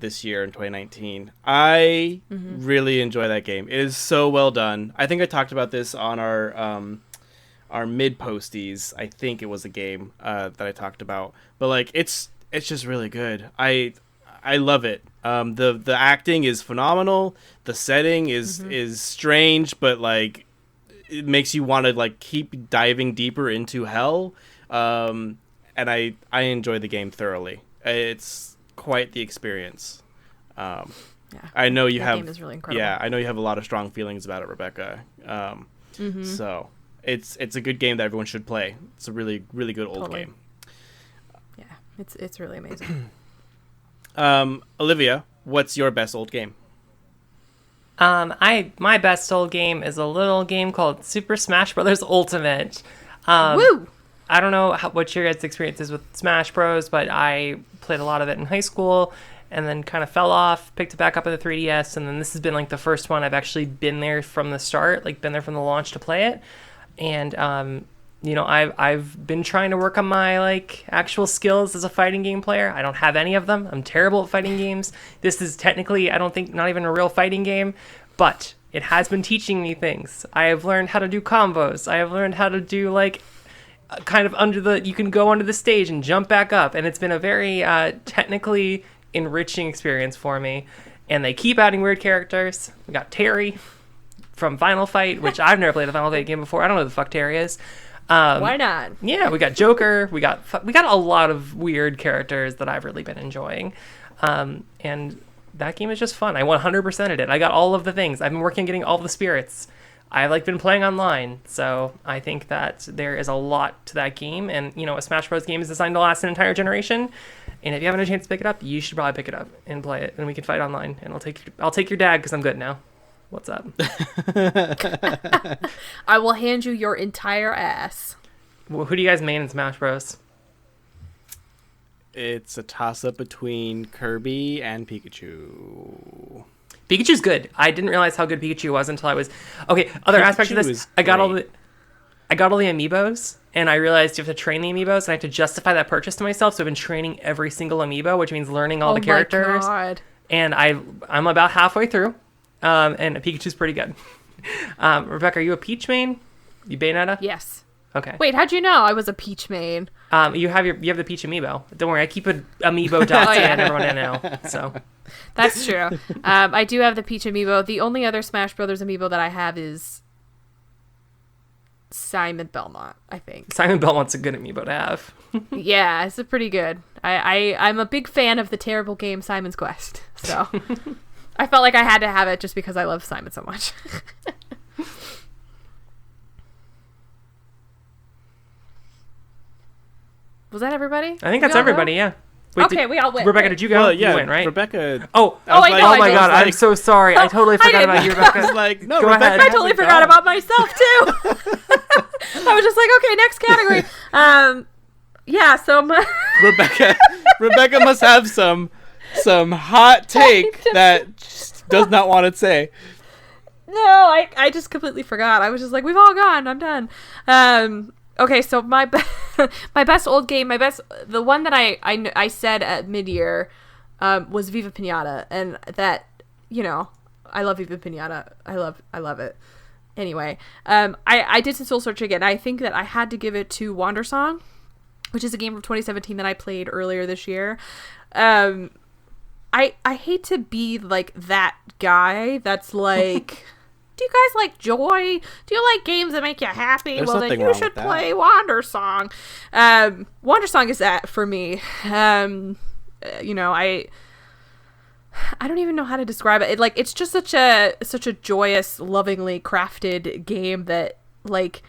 this year in 2019. I really enjoy that game. It is so well done. I think I talked about this on our mid Posties. I think it was a game that I talked about, but like it's just really good. I love it. The acting is phenomenal. The setting is strange, but like it makes you want to like keep diving deeper into hell. And I enjoy the game thoroughly. It's quite the experience. I know you have. Game is really incredible. Yeah, I know you have a lot of strong feelings about it, Rebecca. So it's a good game that everyone should play. It's a really really good old game. Yeah, it's really amazing. Olivia, what's your best old game? My best old game is a little game called Super Smash Bros. Ultimate. Woo! I don't know what your guys' experience is with Smash Bros, but I played a lot of it in high school and then kind of fell off, picked it back up at the 3DS, and then this has been like the first one I've actually been there from the start, like been there from the launch to play it. And I've been trying to work on my like actual skills as a fighting game player. I don't have any of them. I'm terrible at fighting games. This is technically, I don't think, not even a real fighting game, but it has been teaching me things. I have learned how to do combos. I have learned how to do like kind of you can go onto the stage and jump back up, and it's been a very technically enriching experience for me. And they keep adding weird characters. We got Terry from Final Fight, which I've never played a Final Fight game before. I don't know who the fuck Terry is. Why not? Yeah, we got Joker. We got a lot of weird characters that I've really been enjoying. And that game is just fun. I 100%ed it. I got all of the things. I've been working on getting all the spirits. I've been playing online, so I think that there is a lot to that game. And a Smash Bros. Game is designed to last an entire generation. And if you haven't had a chance to pick it up, you should probably pick it up and play it, and we can fight online. And I'll take your dad because I'm good now. What's up? I will hand you your entire ass. Well, who do you guys main in Smash Bros? It's a toss-up between Kirby and Pikachu. Pikachu's good. I didn't realize how good Pikachu was until I was... Okay, other aspect of this, I got all the amiibos, and I realized you have to train the amiibos, and I have to justify that purchase to myself, so I've been training every single amiibo, which means learning all the characters. Oh my God. And I'm about halfway through, and Pikachu's pretty good. Rebecca, are you a Peach main? You Bayonetta? Yes. Okay. Wait, how'd you know I was a Peach main? You have the Peach amiibo. Don't worry, I keep an amiibo dossier and everyone I know. So that's true. I do have the Peach amiibo. The only other Smash Brothers amiibo that I have is Simon Belmont, I think. Simon Belmont's a good amiibo to have. Yeah, it's pretty good. I'm a big fan of the terrible game Simon's Quest, so I felt like I had to have it just because I love Simon so much. Was that everybody? I think that's everybody, yeah. Wait, okay, we all win. Rebecca, did you go? Well, yeah, you win, right? Rebecca. Oh, I know. Oh my God, I'm so sorry. I totally forgot about you, Rebecca. I was like, no, go Rebecca ahead. I totally forgot about myself too. I was just like, okay, next category. Yeah, so Rebecca must have some hot take that does not want to say. No, I just completely forgot. I was just like, we've all gone. I'm done. Okay, so my my best old game, the one that I said at mid-year was Viva Pinata, and that, you know, I love Viva Pinata. I love it. Anyway, I did some soul searching, and I think that I had to give it to Wandersong, which is a game from 2017 that I played earlier this year. I hate to be like that guy that's like, do you guys like joy? Do you like games that make you happy? There's well, then you should play Wandersong. Wandersong is that for me. You know, I don't even know how to describe it. It's just such a joyous, lovingly crafted game that, like,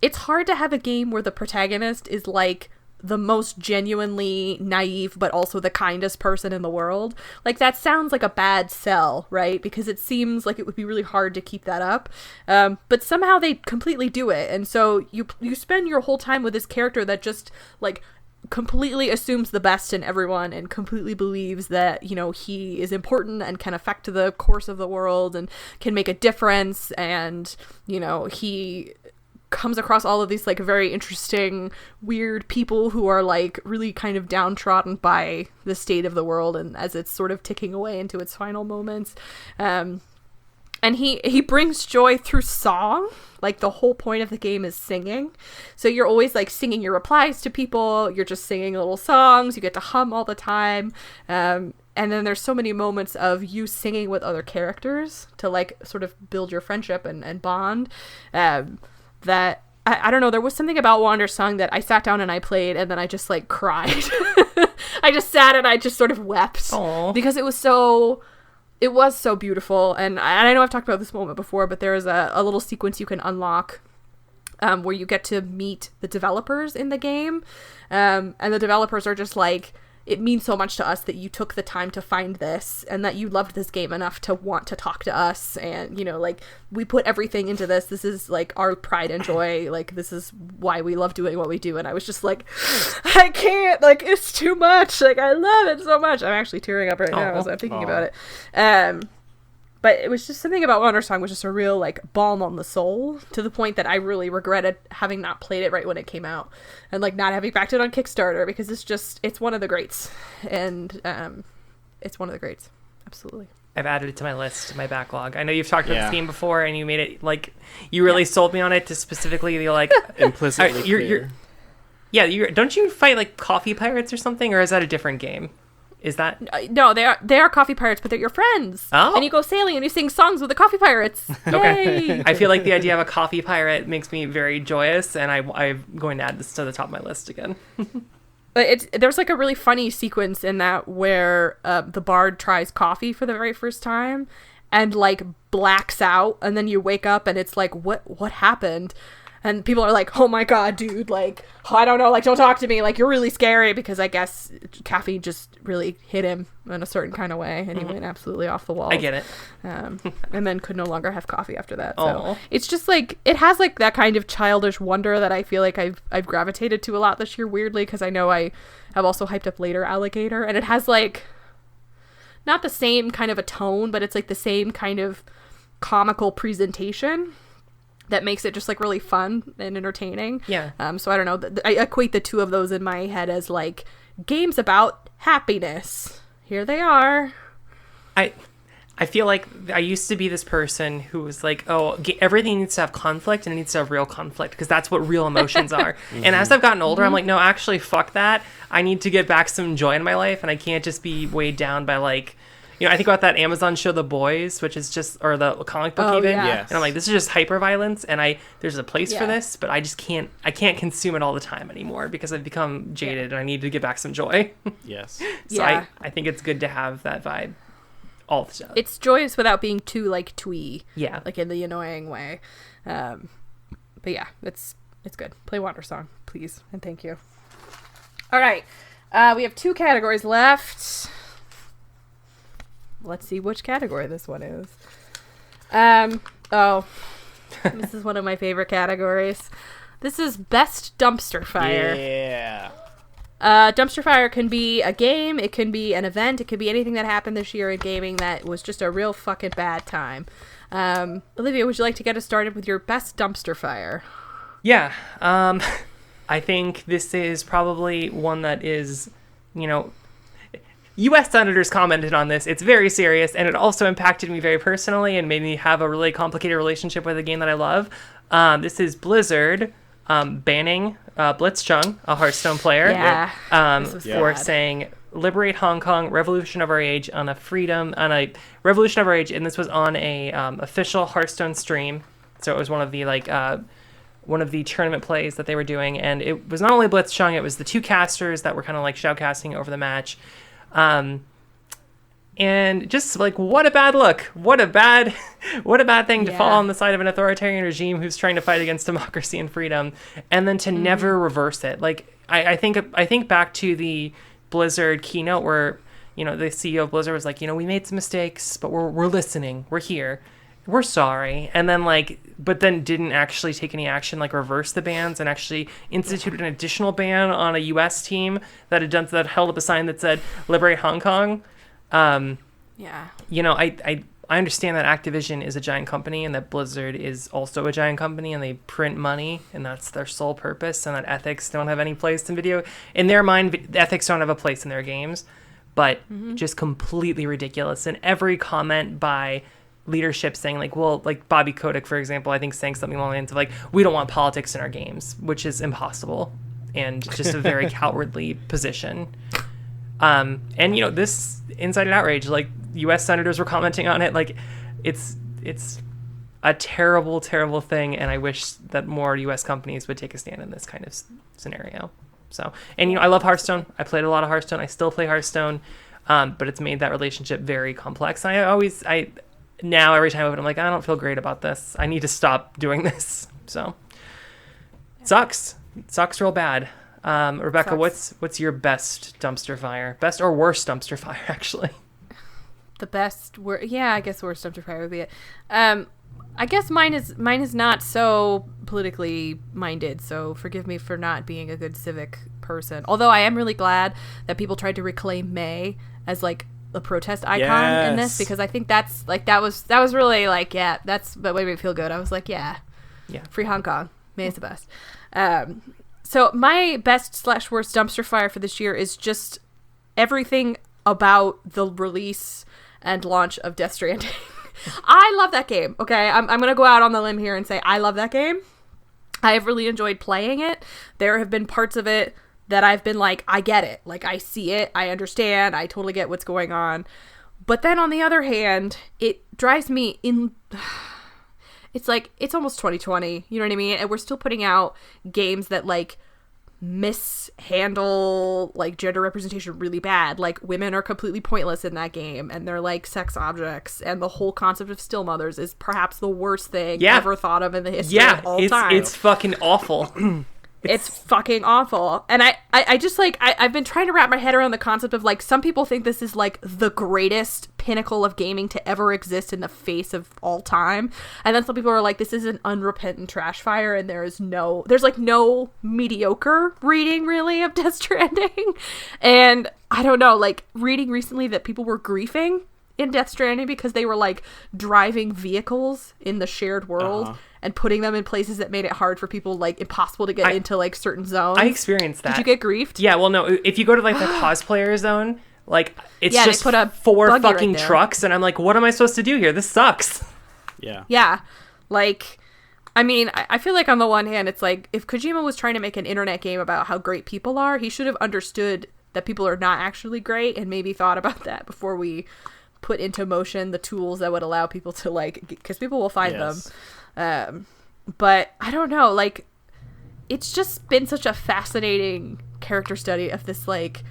it's hard to have a game where the protagonist is like the most genuinely naive but also the kindest person in the world. Like, that sounds like a bad sell, right? Because it seems like it would be really hard to keep that up. But somehow they completely do it. And so you spend your whole time with this character that just, like, completely assumes the best in everyone and completely believes that, you know, he is important and can affect the course of the world and can make a difference. And, you know, he comes across all of these, like, very interesting, weird people who are, like, really kind of downtrodden by the state of the world and as it's sort of ticking away into its final moments. And he brings joy through song. Like, the whole point of the game is singing. So you're always, like, singing your replies to people. You're just singing little songs. You get to hum all the time. And then there's so many moments of you singing with other characters to, like, sort of build your friendship and bond. That I don't know, there was something about Wandersong that I sat down and I played and then I just, like, cried. I just sat and I just sort of wept. Aww. Because it was so beautiful. And I know I've talked about this moment before, but there is a little sequence you can unlock where you get to meet the developers in the game. And the developers are just like, it means so much to us that you took the time to find this and that you loved this game enough to want to talk to us. And, you know, like, we put everything into this. This is, like, our pride and joy. Like, this is why we love doing what we do. And I was just like, I can't, like, it's too much. Like, I love it so much. I'm actually tearing up right now as I'm thinking about it. But it was just something about Wandersong was just a real, like, balm on the soul, to the point that I really regretted having not played it right when it came out and, like, not having backed it on Kickstarter, because it's one of the greats. And it's one of the greats. Absolutely. I've added it to my list, my backlog. I know you've talked about this game before and you made it, like, you really sold me on it to specifically be like implicitly clear. Don't you fight, like, coffee pirates or something, or is that a different game? Is that no? They are coffee pirates, but they're your friends. Oh, and you go sailing and you sing songs with the coffee pirates. Okay. I feel like the idea of a coffee pirate makes me very joyous, and I'm going to add this to the top of my list again. But there's, like, a really funny sequence in that where the bard tries coffee for the very first time and, like, blacks out, and then you wake up and it's like, what happened? And people are like, oh my god, dude, like, I don't know, like, don't talk to me, like, you're really scary, because I guess caffeine just really hit him in a certain kind of way, and he went absolutely off the wall. I get it. And then could no longer have coffee after that. So it's just, like, it has, like, that kind of childish wonder that I feel like I've gravitated to a lot this year, weirdly, because I know I have also hyped up later Alligator, and it has, like, not the same kind of a tone, but it's, like, the same kind of comical presentation that makes it just, like, really fun and entertaining. Yeah. So I don't know. I equate the two of those in my head as, like, games about happiness. Here they are. I feel like I used to be this person who was like, oh, everything needs to have conflict and it needs to have real conflict because that's what real emotions are. And as I've gotten older, I'm like, no, actually, fuck that. I need to get back some joy in my life, and I can't just be weighed down by, like, you know, I think about that Amazon show, The Boys, which is just, or the comic book even. Yeah. Yes. And I'm like, this is just hyper violence, and there's a place for this, but I just can't consume it all the time anymore because I've become jaded and I need to get back some joy. Yes. So I think it's good to have that vibe all the time. It's joyous without being too, like, twee. Yeah. Like, in the annoying way. But yeah, it's good. Play Wandersong, please, and thank you. All right. We have 2 categories left. Let's see which category this one is. This is one of my favorite categories. This is Best Dumpster Fire. Yeah. Dumpster Fire can be a game, it can be an event, it could be anything that happened this year in gaming that was just a real fucking bad time. Olivia, would you like to get us started with your best dumpster fire? Yeah. I think this is probably one that is, U.S. senators commented on this. It's very serious, and it also impacted me very personally and made me have a really complicated relationship with a game that I love. This is Blizzard banning Blitzchung, a Hearthstone player, for saying "Liberate Hong Kong, revolution of our age" on a revolution of our age, and this was on a official Hearthstone stream. So it was one of the tournament plays that they were doing, and it was not only Blitzchung, it was the two casters that were kind of like shoutcasting over the match. And just like, what a bad look, what a bad thing to fall on the side of an authoritarian regime who's trying to fight against democracy and freedom, and then to never reverse it. Like, I think back to the Blizzard keynote where, the CEO of Blizzard was like, we made some mistakes, but we're listening, we're here, we're sorry. And then but then didn't actually take any action, like reverse the bans, and actually instituted an additional ban on a U.S. team that held up a sign that said "Liberate Hong Kong." I understand that Activision is a giant company and that Blizzard is also a giant company, and they print money and that's their sole purpose, and that ethics don't have any place in their mind, ethics don't have a place in their games, but just completely ridiculous. And every comment by leadership saying like Bobby Kotick, for example, I think saying something along the lines of like, we don't want politics in our games, which is impossible and just a very cowardly position. And this incited outrage, like U.S. senators were commenting on it. Like it's a terrible, terrible thing. And I wish that more U.S. companies would take a stand in this kind of scenario. So, and, I love Hearthstone. I played a lot of Hearthstone. I still play Hearthstone. But it's made that relationship very complex. And now every time I open, I'm like, I don't feel great about this. I need to stop doing this. So it sucks. It sucks real bad. Rebecca, what's your best dumpster fire? Best or worst dumpster fire, actually? The best I guess worst dumpster fire would be it. I guess mine is not so politically minded, so forgive me for not being a good civic person. Although I am really glad that people tried to reclaim May as like a protest icon in this, because I think that's like that was really like, that's what made me feel good. I was like, free Hong Kong, May is the best. So my best / worst dumpster fire for this year is just everything about the release and launch of Death Stranding. I love that game. Okay, I'm gonna go out on the limb here and say I love that game. I have really enjoyed playing it. There have been parts of it that I've been like, I get it. Like, I see it. I understand. I totally get what's going on. But then on the other hand, it drives me in... It's like, it's almost 2020. You know what I mean? And we're still putting out games that, like, mishandle, like, gender representation really bad. Like, women are completely pointless in that game. And they're, like, sex objects. And the whole concept of still mothers is perhaps the worst thing ever thought of in the history of all time. It's fucking awful. It's fucking awful. And I just like, I've been trying to wrap my head around the concept of like, some people think this is like the greatest pinnacle of gaming to ever exist in the face of all time. And then some people are like, this is an unrepentant trash fire, and there's like no mediocre reading really of Death Stranding. And I don't know, like reading recently that people were griefing in Death Stranding because they were like driving vehicles in the shared world and putting them in places that made it hard for people, like impossible to get into like certain zones. I experienced that. Did you get griefed? Yeah, well, no, if you go to like the cosplayer zone, like it's just put 4 fucking trucks, and I'm like, what am I supposed to do here? This sucks. Yeah. Like, I mean, I feel like on the one hand, it's like if Kojima was trying to make an internet game about how great people are, he should have understood that people are not actually great and maybe thought about that before we put into motion the tools that would allow people to like, because people will find them. But I don't know, like it's just been such a fascinating character study of this like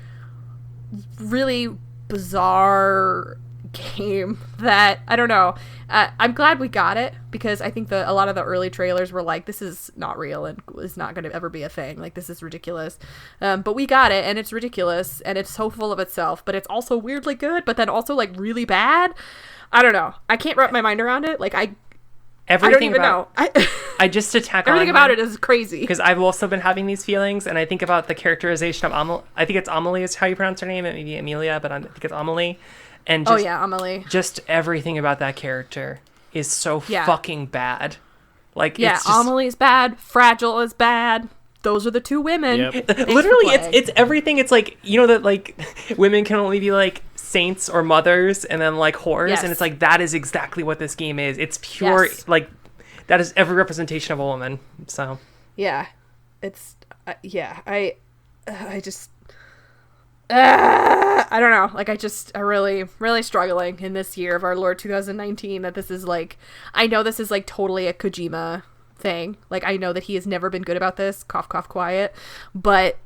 really bizarre game that I don't know. I'm glad we got it, because I think a lot of the early trailers were like, this is not real and is not going to ever be a thing. Like, this is ridiculous. But we got it, and it's ridiculous, and it's so full of itself, but it's also weirdly good, but then also like really bad. I don't know. I can't wrap my mind around it. Like, I don't even know. I just attack everything about it is crazy, because I've also been having these feelings, and I think about the characterization of Amelie. I think it's Amelie is how you pronounce her name. It may be Amelia, but I think it's Amelie. And just, Amelie. Just everything about that character is so fucking bad. Like, yeah, it's just... Amelie's bad. Fragile is bad. Those are the two women. Yep. Literally, it's everything. It's like, you know that like women can only be like saints or mothers and then like whores, and it's like that is exactly what this game is. It's pure like that is every representation of a woman. So yeah, it's I just I don't know. Like I really struggling in this year of our Lord 2019 that this is like, I know this is like totally a Kojima thing. Like I know that he has never been good about this. Cough, cough, quiet. But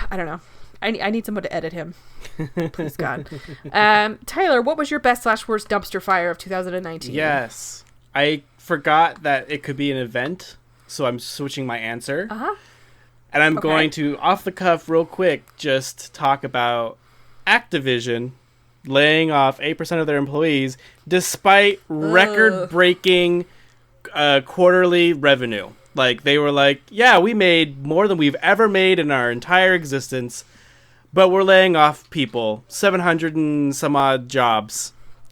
I don't know. I need someone to edit him. Please God. Tyler, what was your best / worst dumpster fire of 2019? Yes. I forgot that it could be an event, so I'm switching my answer. Uh-huh. And I'm going to, off the cuff, real quick, just talk about Activision laying off 8% of their employees despite record-breaking quarterly revenue. Like, they were like, yeah, we made more than we've ever made in our entire existence, but we're laying off people. 700 and some odd jobs.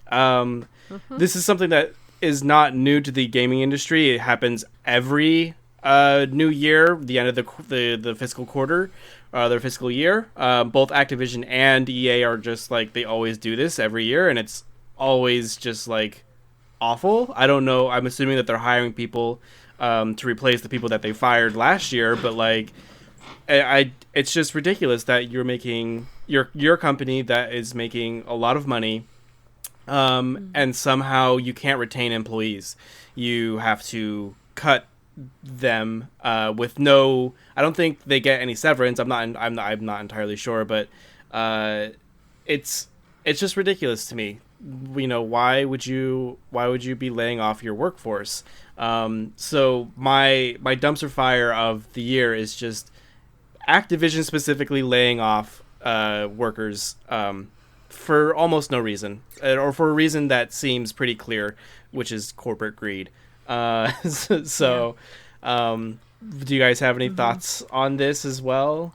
This is something that is not new to the gaming industry. It happens every new year, the end of the fiscal quarter, their fiscal year. Both Activision and EA are just like, they always do this every year, and it's always just like awful. I don't know. I'm assuming that they're hiring people to replace the people that they fired last year, but like, it's just ridiculous that you're making your company that is making a lot of money, and somehow you can't retain employees. You have to cut them with no. I don't think they get any severance. I'm not entirely sure, but it's just ridiculous to me. You know, why would you be laying off your workforce? So my dumpster fire of the year is just Activision specifically laying off workers for almost no reason, or for a reason that seems pretty clear, which is corporate greed. Do you guys have any thoughts on this as well?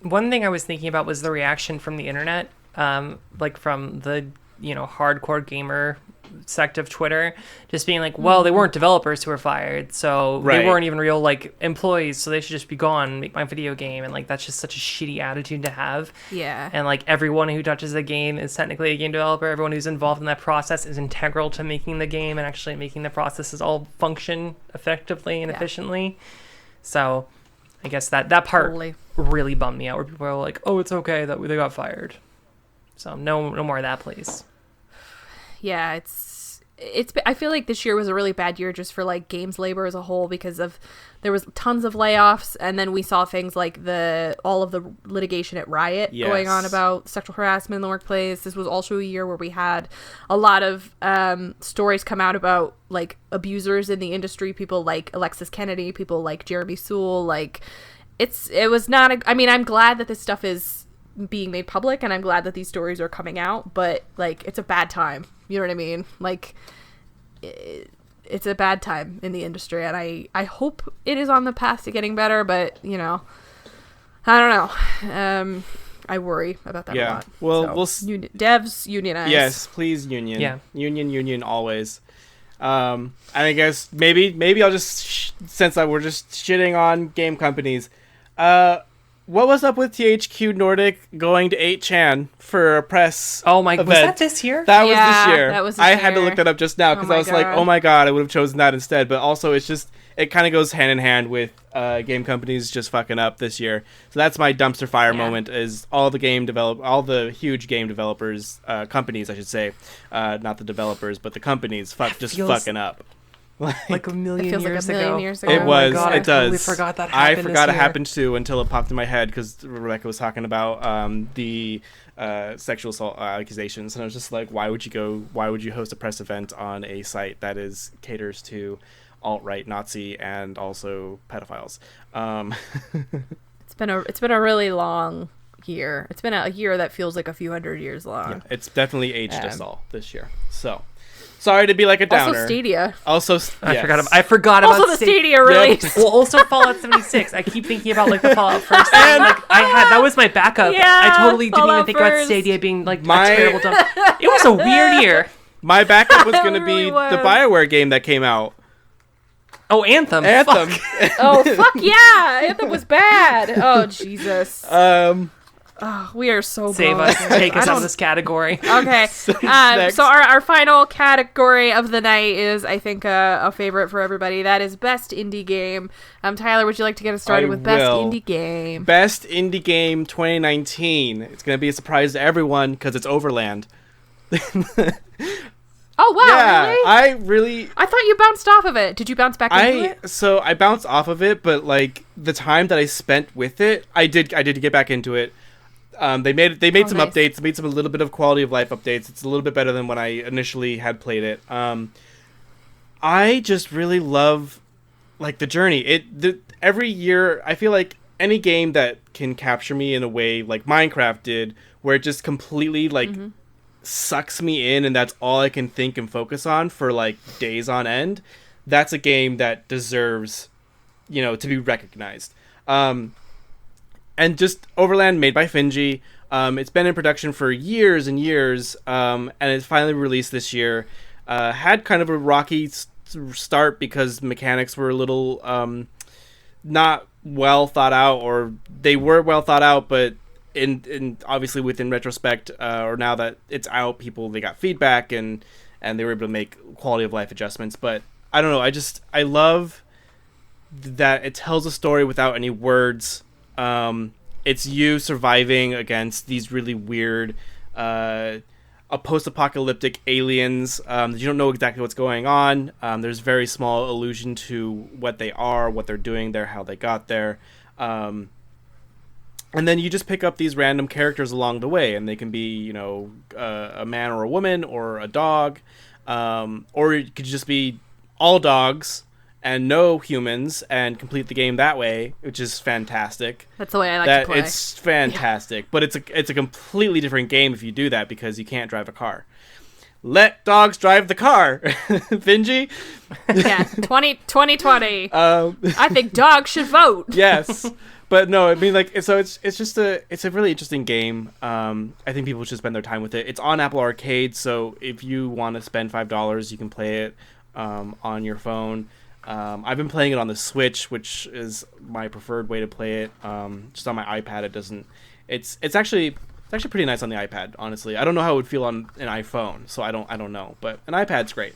One thing I was thinking about was the reaction from the internet, like from the hardcore gamer sect of Twitter, just being like, well, they weren't developers who were fired, so they weren't even real like employees, so they should just be gone and make my video game. And like, that's just such a shitty attitude to have. Yeah. And like, everyone who touches the game is technically a game developer. Everyone who's involved in that process is integral to making the game and actually making the processes all function effectively and efficiently. So I guess that part really bummed me out, where people are like, oh, it's okay that they got fired. So no more of that, please. Yeah, it's I feel like this year was a really bad year just for like games labor as a whole, because there was tons of layoffs, and then we saw things like all of the litigation at Riot going on about sexual harassment in the workplace. This was also a year where we had a lot of stories come out about like abusers in the industry, people like Alexis Kennedy, people like Jeremy Sewell. Like it was not I'm glad that this stuff is being made public, and I'm glad that these stories are coming out, but like, it's a bad time. You know what I mean? Like, it's a bad time in the industry, and I hope it is on the path to getting better, but I don't know. I worry about that a lot. Well, devs unionize. Yes, please union. Yeah. Union always. And I guess maybe I'll just since we're just shitting on game companies, what was up with THQ Nordic going to 8chan for a press event? Was that this year? That was this year. That was this I year. had to look that up just now because I was like, oh my god, I would have chosen that instead. But also, it kind of goes hand in hand with game companies just fucking up this year. So that's my dumpster fire moment, is all the huge game developers, companies I should say, not the developers, but the companies fucking up. Like a million years ago. It was. God, it does. I totally forgot that happened. I forgot it happened too until it popped in my head because Rebecca was talking about the sexual assault accusations, and I was just like, why would you host a press event on a site that caters to alt-right, Nazi, and also pedophiles? It's been a really long year. It's been a year that feels like a few hundred years long. Yeah, it's definitely aged us all this year. So. Sorry to be like a downer. Also Stadia. I forgot about also the Stadia release. Yep. Well, also Fallout 76. I keep thinking about like the Fallout first thing. Like that was my backup. Yeah, I totally didn't Fallout even think about Stadia being like a terrible dump. It was a weird year. My backup was going to really be was. the BioWare game that came out. Oh, Anthem. Anthem. Oh, fuck yeah. Anthem was bad. Oh, Jesus. Oh, we are so Save bummed. us. Take us out of this category. Okay. So our final category of the night is, I think, a favorite for everybody. That is Best Indie Game. Tyler, would you like to get us started with Best Indie Game? Best Indie Game 2019. It's going to be a surprise to everyone because it's Overland. Oh, wow, yeah, really? I thought you bounced off of it. Did you bounce back into it? So I bounced off of it, but like the time that I spent with it, I did get back into it. They made some nice. updates, made some a little bit of quality of life updates. It's a little bit better than when I initially had played it. I just really love like the journey. Every year I feel like any game that can capture me in a way like Minecraft did, where it just completely like sucks me in and that's all I can think and focus on for like days on end, that's a game that deserves, to be recognized. And just Overland, made by Finji. It's been in production for years and years, and it's finally released this year. Had kind of a rocky start because mechanics were a little not well thought out, or they were well thought out, but in obviously within retrospect, or now that it's out, they got feedback and they were able to make quality of life adjustments. But I don't know, I love that it tells a story without any words. It's you surviving against these really weird post-apocalyptic aliens that you don't know exactly what's going on. There's very small allusion to what they are, what they're doing there, how they got there. And then you just pick up these random characters along the way, and they can be, a man or a woman or a dog, or it could just be all dogs and no humans and complete the game that way, which is fantastic. That's the way I like to play. It's fantastic, but it's a completely different game if you do that because you can't drive a car. Let dogs drive the car, Finji. Yeah, 2020. I think dogs should vote. Yes. But no, I mean, like, so it's a really interesting game. I think people should spend their time with it. It's on Apple Arcade, so if you want to spend $5, you can play it on your phone. I've been playing it on the Switch, which is my preferred way to play it. Just on my iPad, it doesn't. It's actually pretty nice on the iPad. Honestly, I don't know how it would feel on an iPhone, so I don't know. But an iPad's great.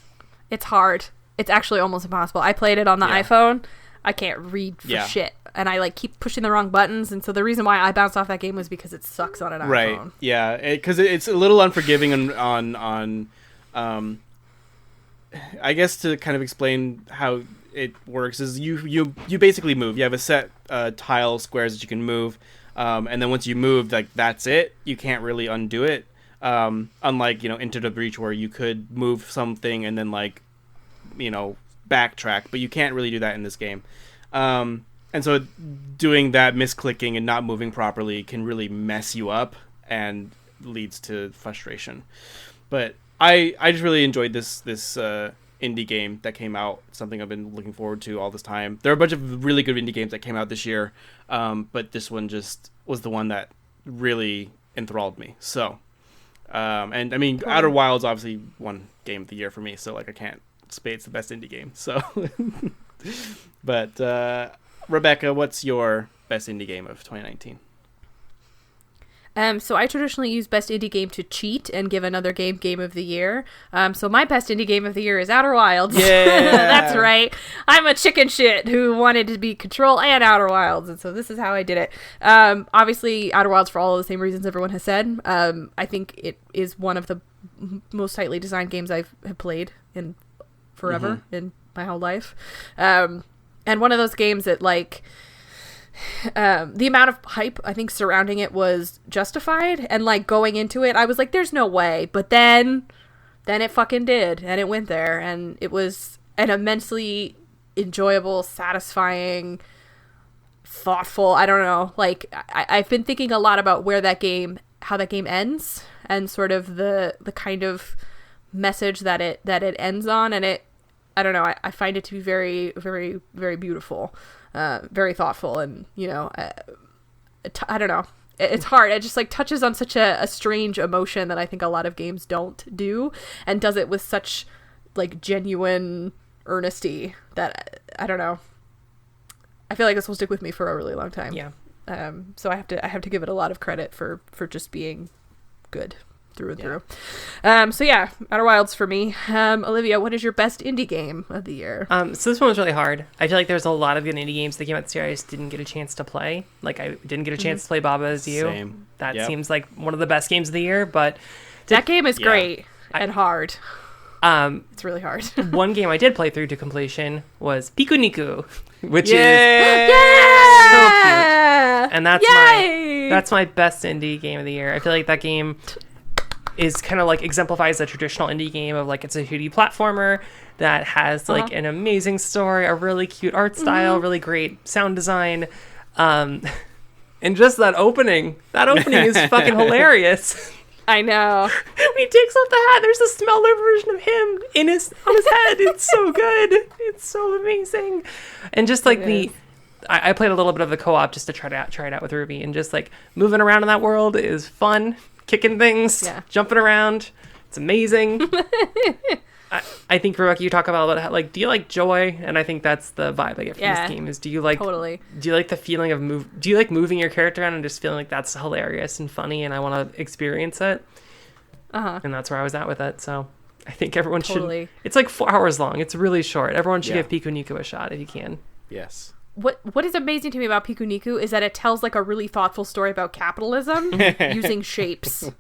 It's hard. It's actually almost impossible. I played it on the iPhone. I can't read for shit. And I keep pushing the wrong buttons, and so the reason why I bounced off that game was because it sucks on an iPhone. Right? Yeah, because it's a little unforgiving on I guess to kind of explain how it works is you basically move. You have a set tile squares that you can move, and then once you move, that's it. You can't really undo it. Unlike Into the Breach, where you could move something and then backtrack, but you can't really do that in this game. And so doing that, misclicking and not moving properly can really mess you up and leads to frustration. But I just really enjoyed this indie game that came out. It's something I've been looking forward to all this time. There are a bunch of really good indie games that came out this year, but this one just was the one that really enthralled me. So, and I mean, cool. Outer Wilds obviously won Game of the Year for me, so I can't say it's the best indie game. So, but Rebecca, what's your best indie game of 2019? So I traditionally use Best Indie Game to cheat and give another game Game of the Year. So my Best Indie Game of the Year is Outer Wilds. Yeah! That's right. I'm a chicken shit who wanted to be Control and Outer Wilds, and so this is how I did it. Obviously, Outer Wilds, for all of the same reasons everyone has said. I think it is one of the most tightly designed games have played in forever, in my whole life. And one of those games that, the amount of hype I think surrounding it was justified, and going into it I was like, there's no way, but then it fucking did, and it went there, and it was an immensely enjoyable, satisfying, thoughtful, I don't know, I've been thinking a lot about how that game ends, and sort of the kind of message that it ends on, and I don't know, I find it to be very, very, very beautiful. Very thoughtful, and I don't know. it's hard. It just like touches on such a strange emotion that I think a lot of games don't do, and does it with such like genuine earnesty that I don't know. I feel like this will stick with me for a really long time. Yeah. So I have to give it a lot of credit for just being good through and through. So yeah, Outer Wilds for me. Olivia, what is your best indie game of the year? So this one was really hard. I feel like there's a lot of good indie games that came out this year I just didn't get a chance to play. Like I didn't get a chance to play Baba Is You. Same. That seems like one of the best games of the year, but that game is great and hard. It's really hard. One game I did play through to completion was Piku Niku, which is so cute. And that's my best indie game of the year. I feel like that game is kind of like exemplifies a traditional indie game of like it's a 2D platformer that has like an amazing story, a really cute art style, really great sound design, and just that opening is fucking hilarious. I know. When he takes off the hat, there's a smaller version of him on his head. It's so good. It's so amazing. And just like I played a little bit of the co-op just to try it out with Ruby, and just like moving around in that world is fun. Kicking things, jumping around. It's amazing. I think, Rebecca, you talk about how, like, do you like joy? And I think that's the vibe I get from this game is do you like the feeling of do you like moving your character around and just feeling like that's hilarious and funny and I want to experience it? And that's where I was at with it. So I think everyone should. It's like 4 hours long. It's really short. Everyone should give Piku Niku a shot if you can. Yes. What is amazing to me about Piku Niku is that it tells like a really thoughtful story about capitalism using shapes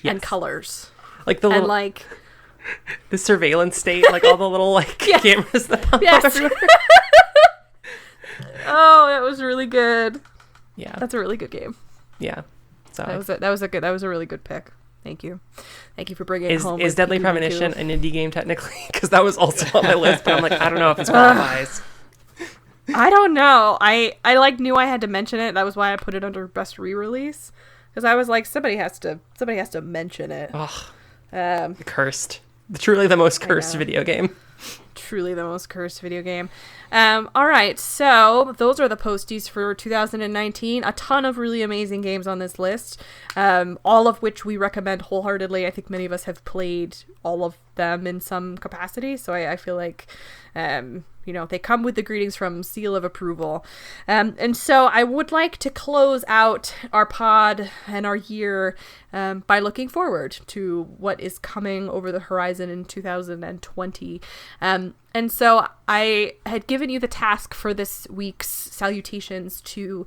and colors. Like the little, and like the surveillance state, like all the little like cameras that pop up everywhere. Oh, that was really good. Yeah. That's a really good game. Yeah. So that was a really good pick. Thank you for bringing it home. Is Deadly Premonition an indie game technically? Because that was also on my list, but I'm like, I don't know if it's qualifies. I don't know. I like knew I had to mention it. That was why I put it under best re-release, because I was like, somebody has to mention it. Ugh. Cursed. Truly the most cursed video game. Truly the most cursed video game. All right, so those are the posties for 2019. A ton of really amazing games on this list, all of which we recommend wholeheartedly. I think many of us have played all of them in some capacity, so I feel like they come with the greetings from seal of approval. And so I would like to close out our pod and our year by looking forward to what is coming over the horizon in 2020. And so I had given you the task for this week's salutations to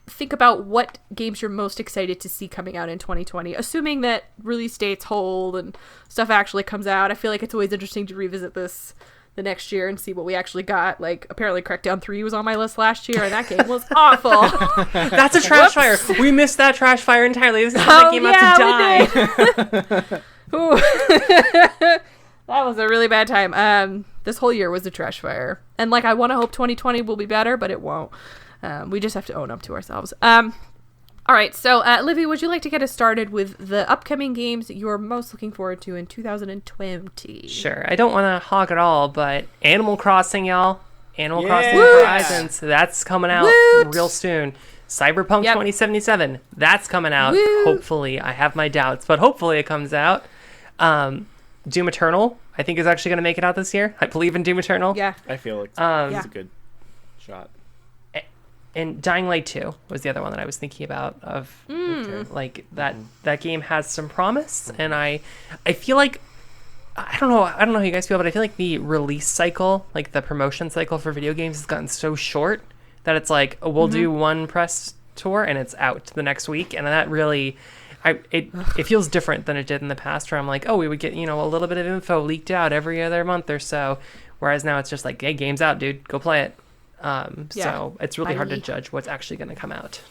think about what games you're most excited to see coming out in 2020, assuming that release dates hold and stuff actually comes out. I feel like it's always interesting to revisit this the next year and see what we actually got. Like, apparently Crackdown 3 was on my list last year, and that game was awful. That's a trash fire. We missed that trash fire entirely. This is how that game out to die. That was a really bad time. This whole year was a trash fire. And, like, I want to hope 2020 will be better, but it won't. We just have to own up to ourselves. All right, so Livy, would you like to get us started with the upcoming games that you're most looking forward to in 2020? Sure. I don't want to hog it all, but Animal Crossing, y'all. Animal Crossing Horizons, that's coming out real soon. Cyberpunk 2077, that's coming out. Hopefully. I have my doubts, but hopefully it comes out. Doom Eternal, I think, is actually going to make it out this year. I believe in Doom Eternal. Yeah. I feel like it's a good shot. And Dying Light 2 was the other one that I was thinking about like that game has some promise, and I feel like I don't know how you guys feel, but I feel like the release cycle, like the promotion cycle for video games has gotten so short that it's like we'll do one press tour and it's out the next week, and that really it feels different than it did in the past, where I'm like, oh, we would get a little bit of info leaked out every other month or so, whereas now it's just like, hey, game's out, dude, go play it. So it's really hard to judge what's actually going to come out.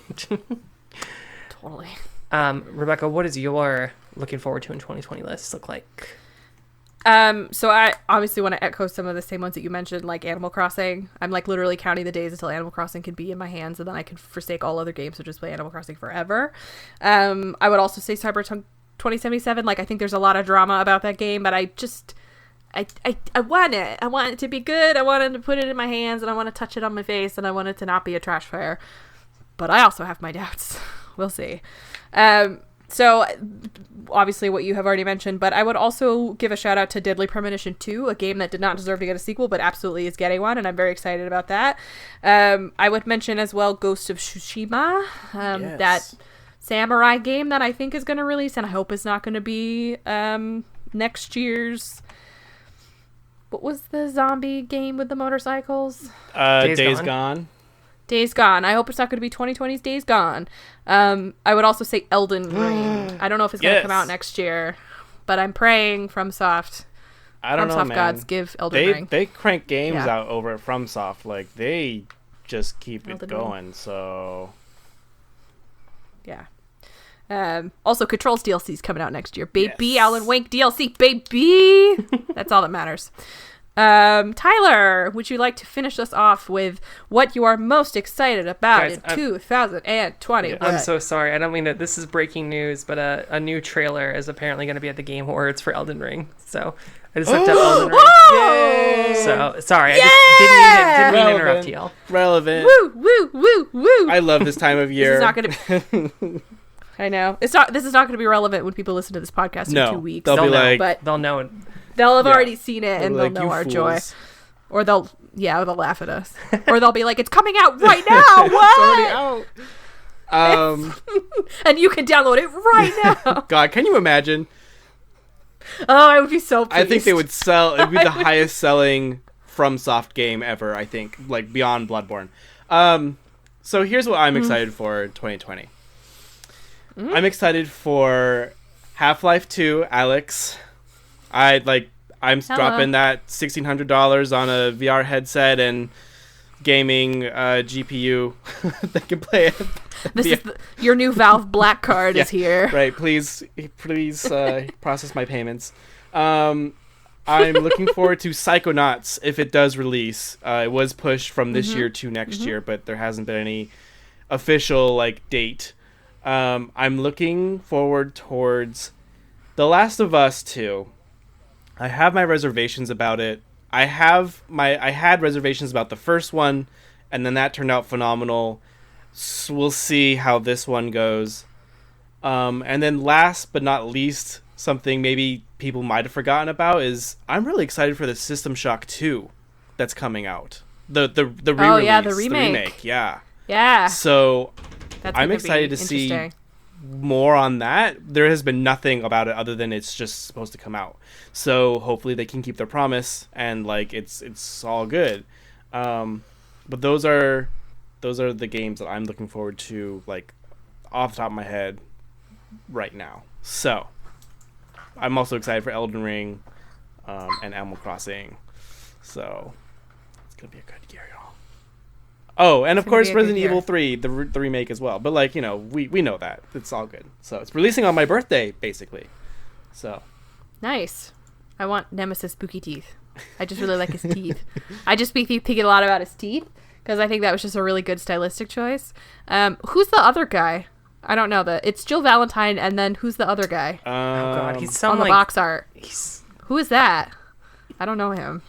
Totally. Rebecca, what does your looking forward to in 2020 list look like? So I obviously want to echo some of the same ones that you mentioned, like Animal Crossing. I'm like literally counting the days until Animal Crossing can be in my hands, and then I can forsake all other games and just play Animal Crossing forever. I would also say Cyberpunk 2077. Like, I think there's a lot of drama about that game, but I want it. I want it to be good. I wanted to put it in my hands, and I want to touch it on my face, and I want it to not be a trash fire. but I also have my doubts. We'll see. So, obviously what you have already mentioned, but I would also give a shout out to Deadly Premonition 2, a game that did not deserve to get a sequel, but absolutely is getting one, and I'm very excited about that. I would mention as well Ghost of Tsushima, that samurai game that I think is going to release, and I hope is not going to be next year's... What was the zombie game with the motorcycles? Days Gone. Days Gone. I hope it's not going to be 2020's Days Gone. I would also say Elden Ring. I don't know if it's going to come out next year, but I'm praying FromSoft. I don't know, man. Gods give Elden Ring. They crank games out over at FromSoft. Like, they just keep it going, so... Yeah. Also, Control's DLC is coming out next year. Baby, Alan Wake DLC, baby! That's all that matters. Tyler, would you like to finish us off with what you are most excited about in 2020? Yeah, I'm so sorry. I don't mean that this is breaking news, but a new trailer is apparently going to be at the Game Awards for Elden Ring. So I just looked up Elden Ring. Yay! So sorry, I just didn't mean to interrupt y'all. Relevant. Woo, woo, woo, woo. I love this time of year. This is not going to I know. This is not going to be relevant when people listen to this podcast in 2 weeks. They'll be like... But they'll know it. They'll have already seen it, and they'll like, know our fools. joy. Or they'll laugh at us. Or they'll be like, it's coming out right now! What? It's already out. And you can download it right now! God, can you imagine? Oh, I would be so pleased. I think they would sell... It would be the highest selling FromSoft game ever, I think. Like, beyond Bloodborne. So here's what I'm excited for in 2020. I'm excited for Half-Life 2, Alex. I'm dropping that $1,600 on a VR headset and gaming GPU that can play it. Your new Valve Black Card is here. Right, please process my payments. I'm looking forward to Psychonauts if it does release. It was pushed from this year to next year, but there hasn't been any official date. I'm looking forward towards The Last of Us 2. I have my reservations about it. I had reservations about the first one, and then that turned out phenomenal. So we'll see how this one goes. And then last but not least, something maybe people might have forgotten about is I'm really excited for the System Shock 2 that's coming out. The re-release. Oh yeah, the remake. The remake, yeah. Yeah. So That's I'm excited to see more on that. There has been nothing about it other than it's just supposed to come out. So hopefully they can keep their promise and it's all good. But those are the games that I'm looking forward to off the top of my head right now. So I'm also excited for Elden Ring and Animal Crossing. So it's gonna be a good year, y'all. Oh, and of course Resident Evil 3, the remake as well. But we know that. It's all good. So it's releasing on my birthday, basically. So nice. I want Nemesis spooky teeth. I just really like his teeth. I just be thinking a lot about his teeth because I think that was just a really good stylistic choice. Who's the other guy? I don't know. It's Jill Valentine, and then who's the other guy? Oh God, he's some on the box art. Who is that? I don't know him.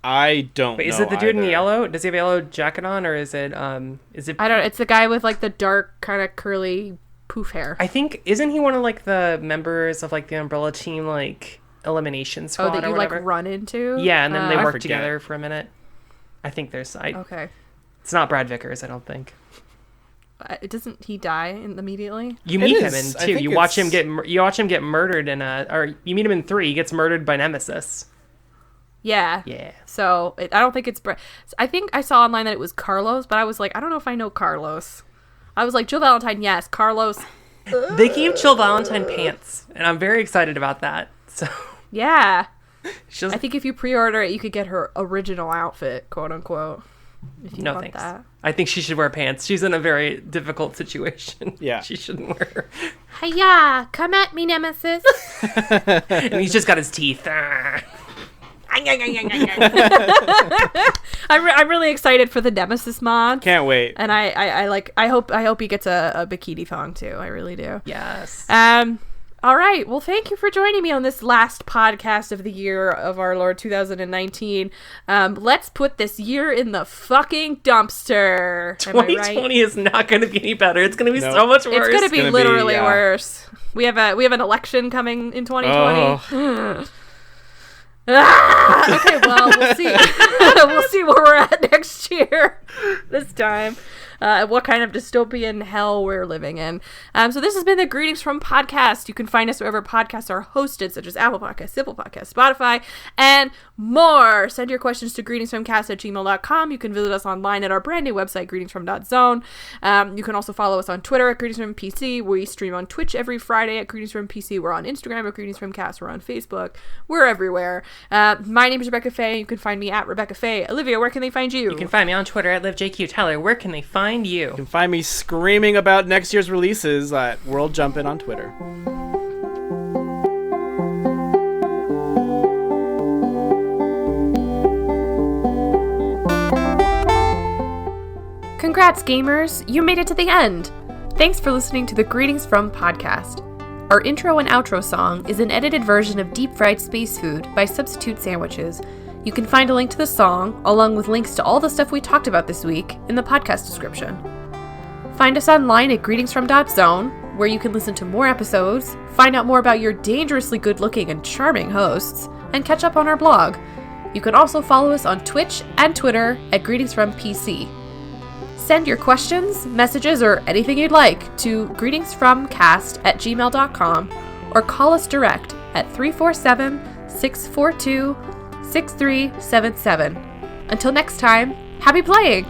I don't know. Is it the dude in yellow? Does he have a yellow jacket on, or is it? I don't know. It's the guy with the dark kind of curly poof hair. I think isn't he one of the members of the Umbrella Team Elimination Squad? Oh, that you or whatever? run into? Yeah, and then they work together for a minute. I think there's okay. It's not Brad Vickers, I don't think. Doesn't he die immediately? You meet him in 2. You watch him get murdered or you meet him in 3. He gets murdered by Nemesis. Yeah. Yeah. So I don't think it's I think I saw online that it was Carlos, but I was like, I don't know if I know Carlos. I was like, Jill Valentine, yes. Carlos. They gave Jill Valentine pants, and I'm very excited about that. So yeah. I think if you pre-order it, you could get her original outfit, quote unquote. If you want thanks. that. I think she should wear pants. She's in a very difficult situation. Yeah. She shouldn't wear. Hiya, come at me, Nemesis. And he's just got his teeth. I'm really excited for the Nemesis mod. Can't wait. And I hope he gets a bikini thong too. I really do. Yes. All right. Well, thank you for joining me on this last podcast of the year of our Lord 2019. Let's put this year in the fucking dumpster. 2020 is not going to be any better. It's going to be so much worse. It's going to be literally worse. We have an election coming in 2020. Okay, well, we'll see. We'll see where we're at next year. This time. What kind of dystopian hell we're living in. So this has been the Greetings From Podcast. You can find us wherever podcasts are hosted, such as Apple Podcasts, Simple Podcasts, Spotify, and more. Send your questions to greetingsfromcast@gmail.com. You can visit us online at our brand new website, greetingsfrom.zone. You can also follow us on Twitter at greetingsfrompc. We stream on Twitch every Friday at greetingsfrompc. We're on Instagram at greetingsfromcast. We're on Facebook. We're everywhere. My name is Rebecca Faye. You can find me at Rebecca Faye. Olivia, where can they find you? You can find me on Twitter at LiveJQ. Tyler, where can they find you? You can find me screaming about next year's releases at World Jumpin' on Twitter. Congrats, gamers! You made it to the end! Thanks for listening to the Greetings From Podcast. Our intro and outro song is an edited version of Deep Fried Space Food by Substitute Sandwiches. You can find a link to the song, along with links to all the stuff we talked about this week, in the podcast description. Find us online at greetingsfrom.zone, where you can listen to more episodes, find out more about your dangerously good-looking and charming hosts, and catch up on our blog. You can also follow us on Twitch and Twitter at greetingsfrompc. Send your questions, messages, or anything you'd like to greetingsfromcast@gmail.com, or call us direct at 347-642-6377. Until next time, happy playing!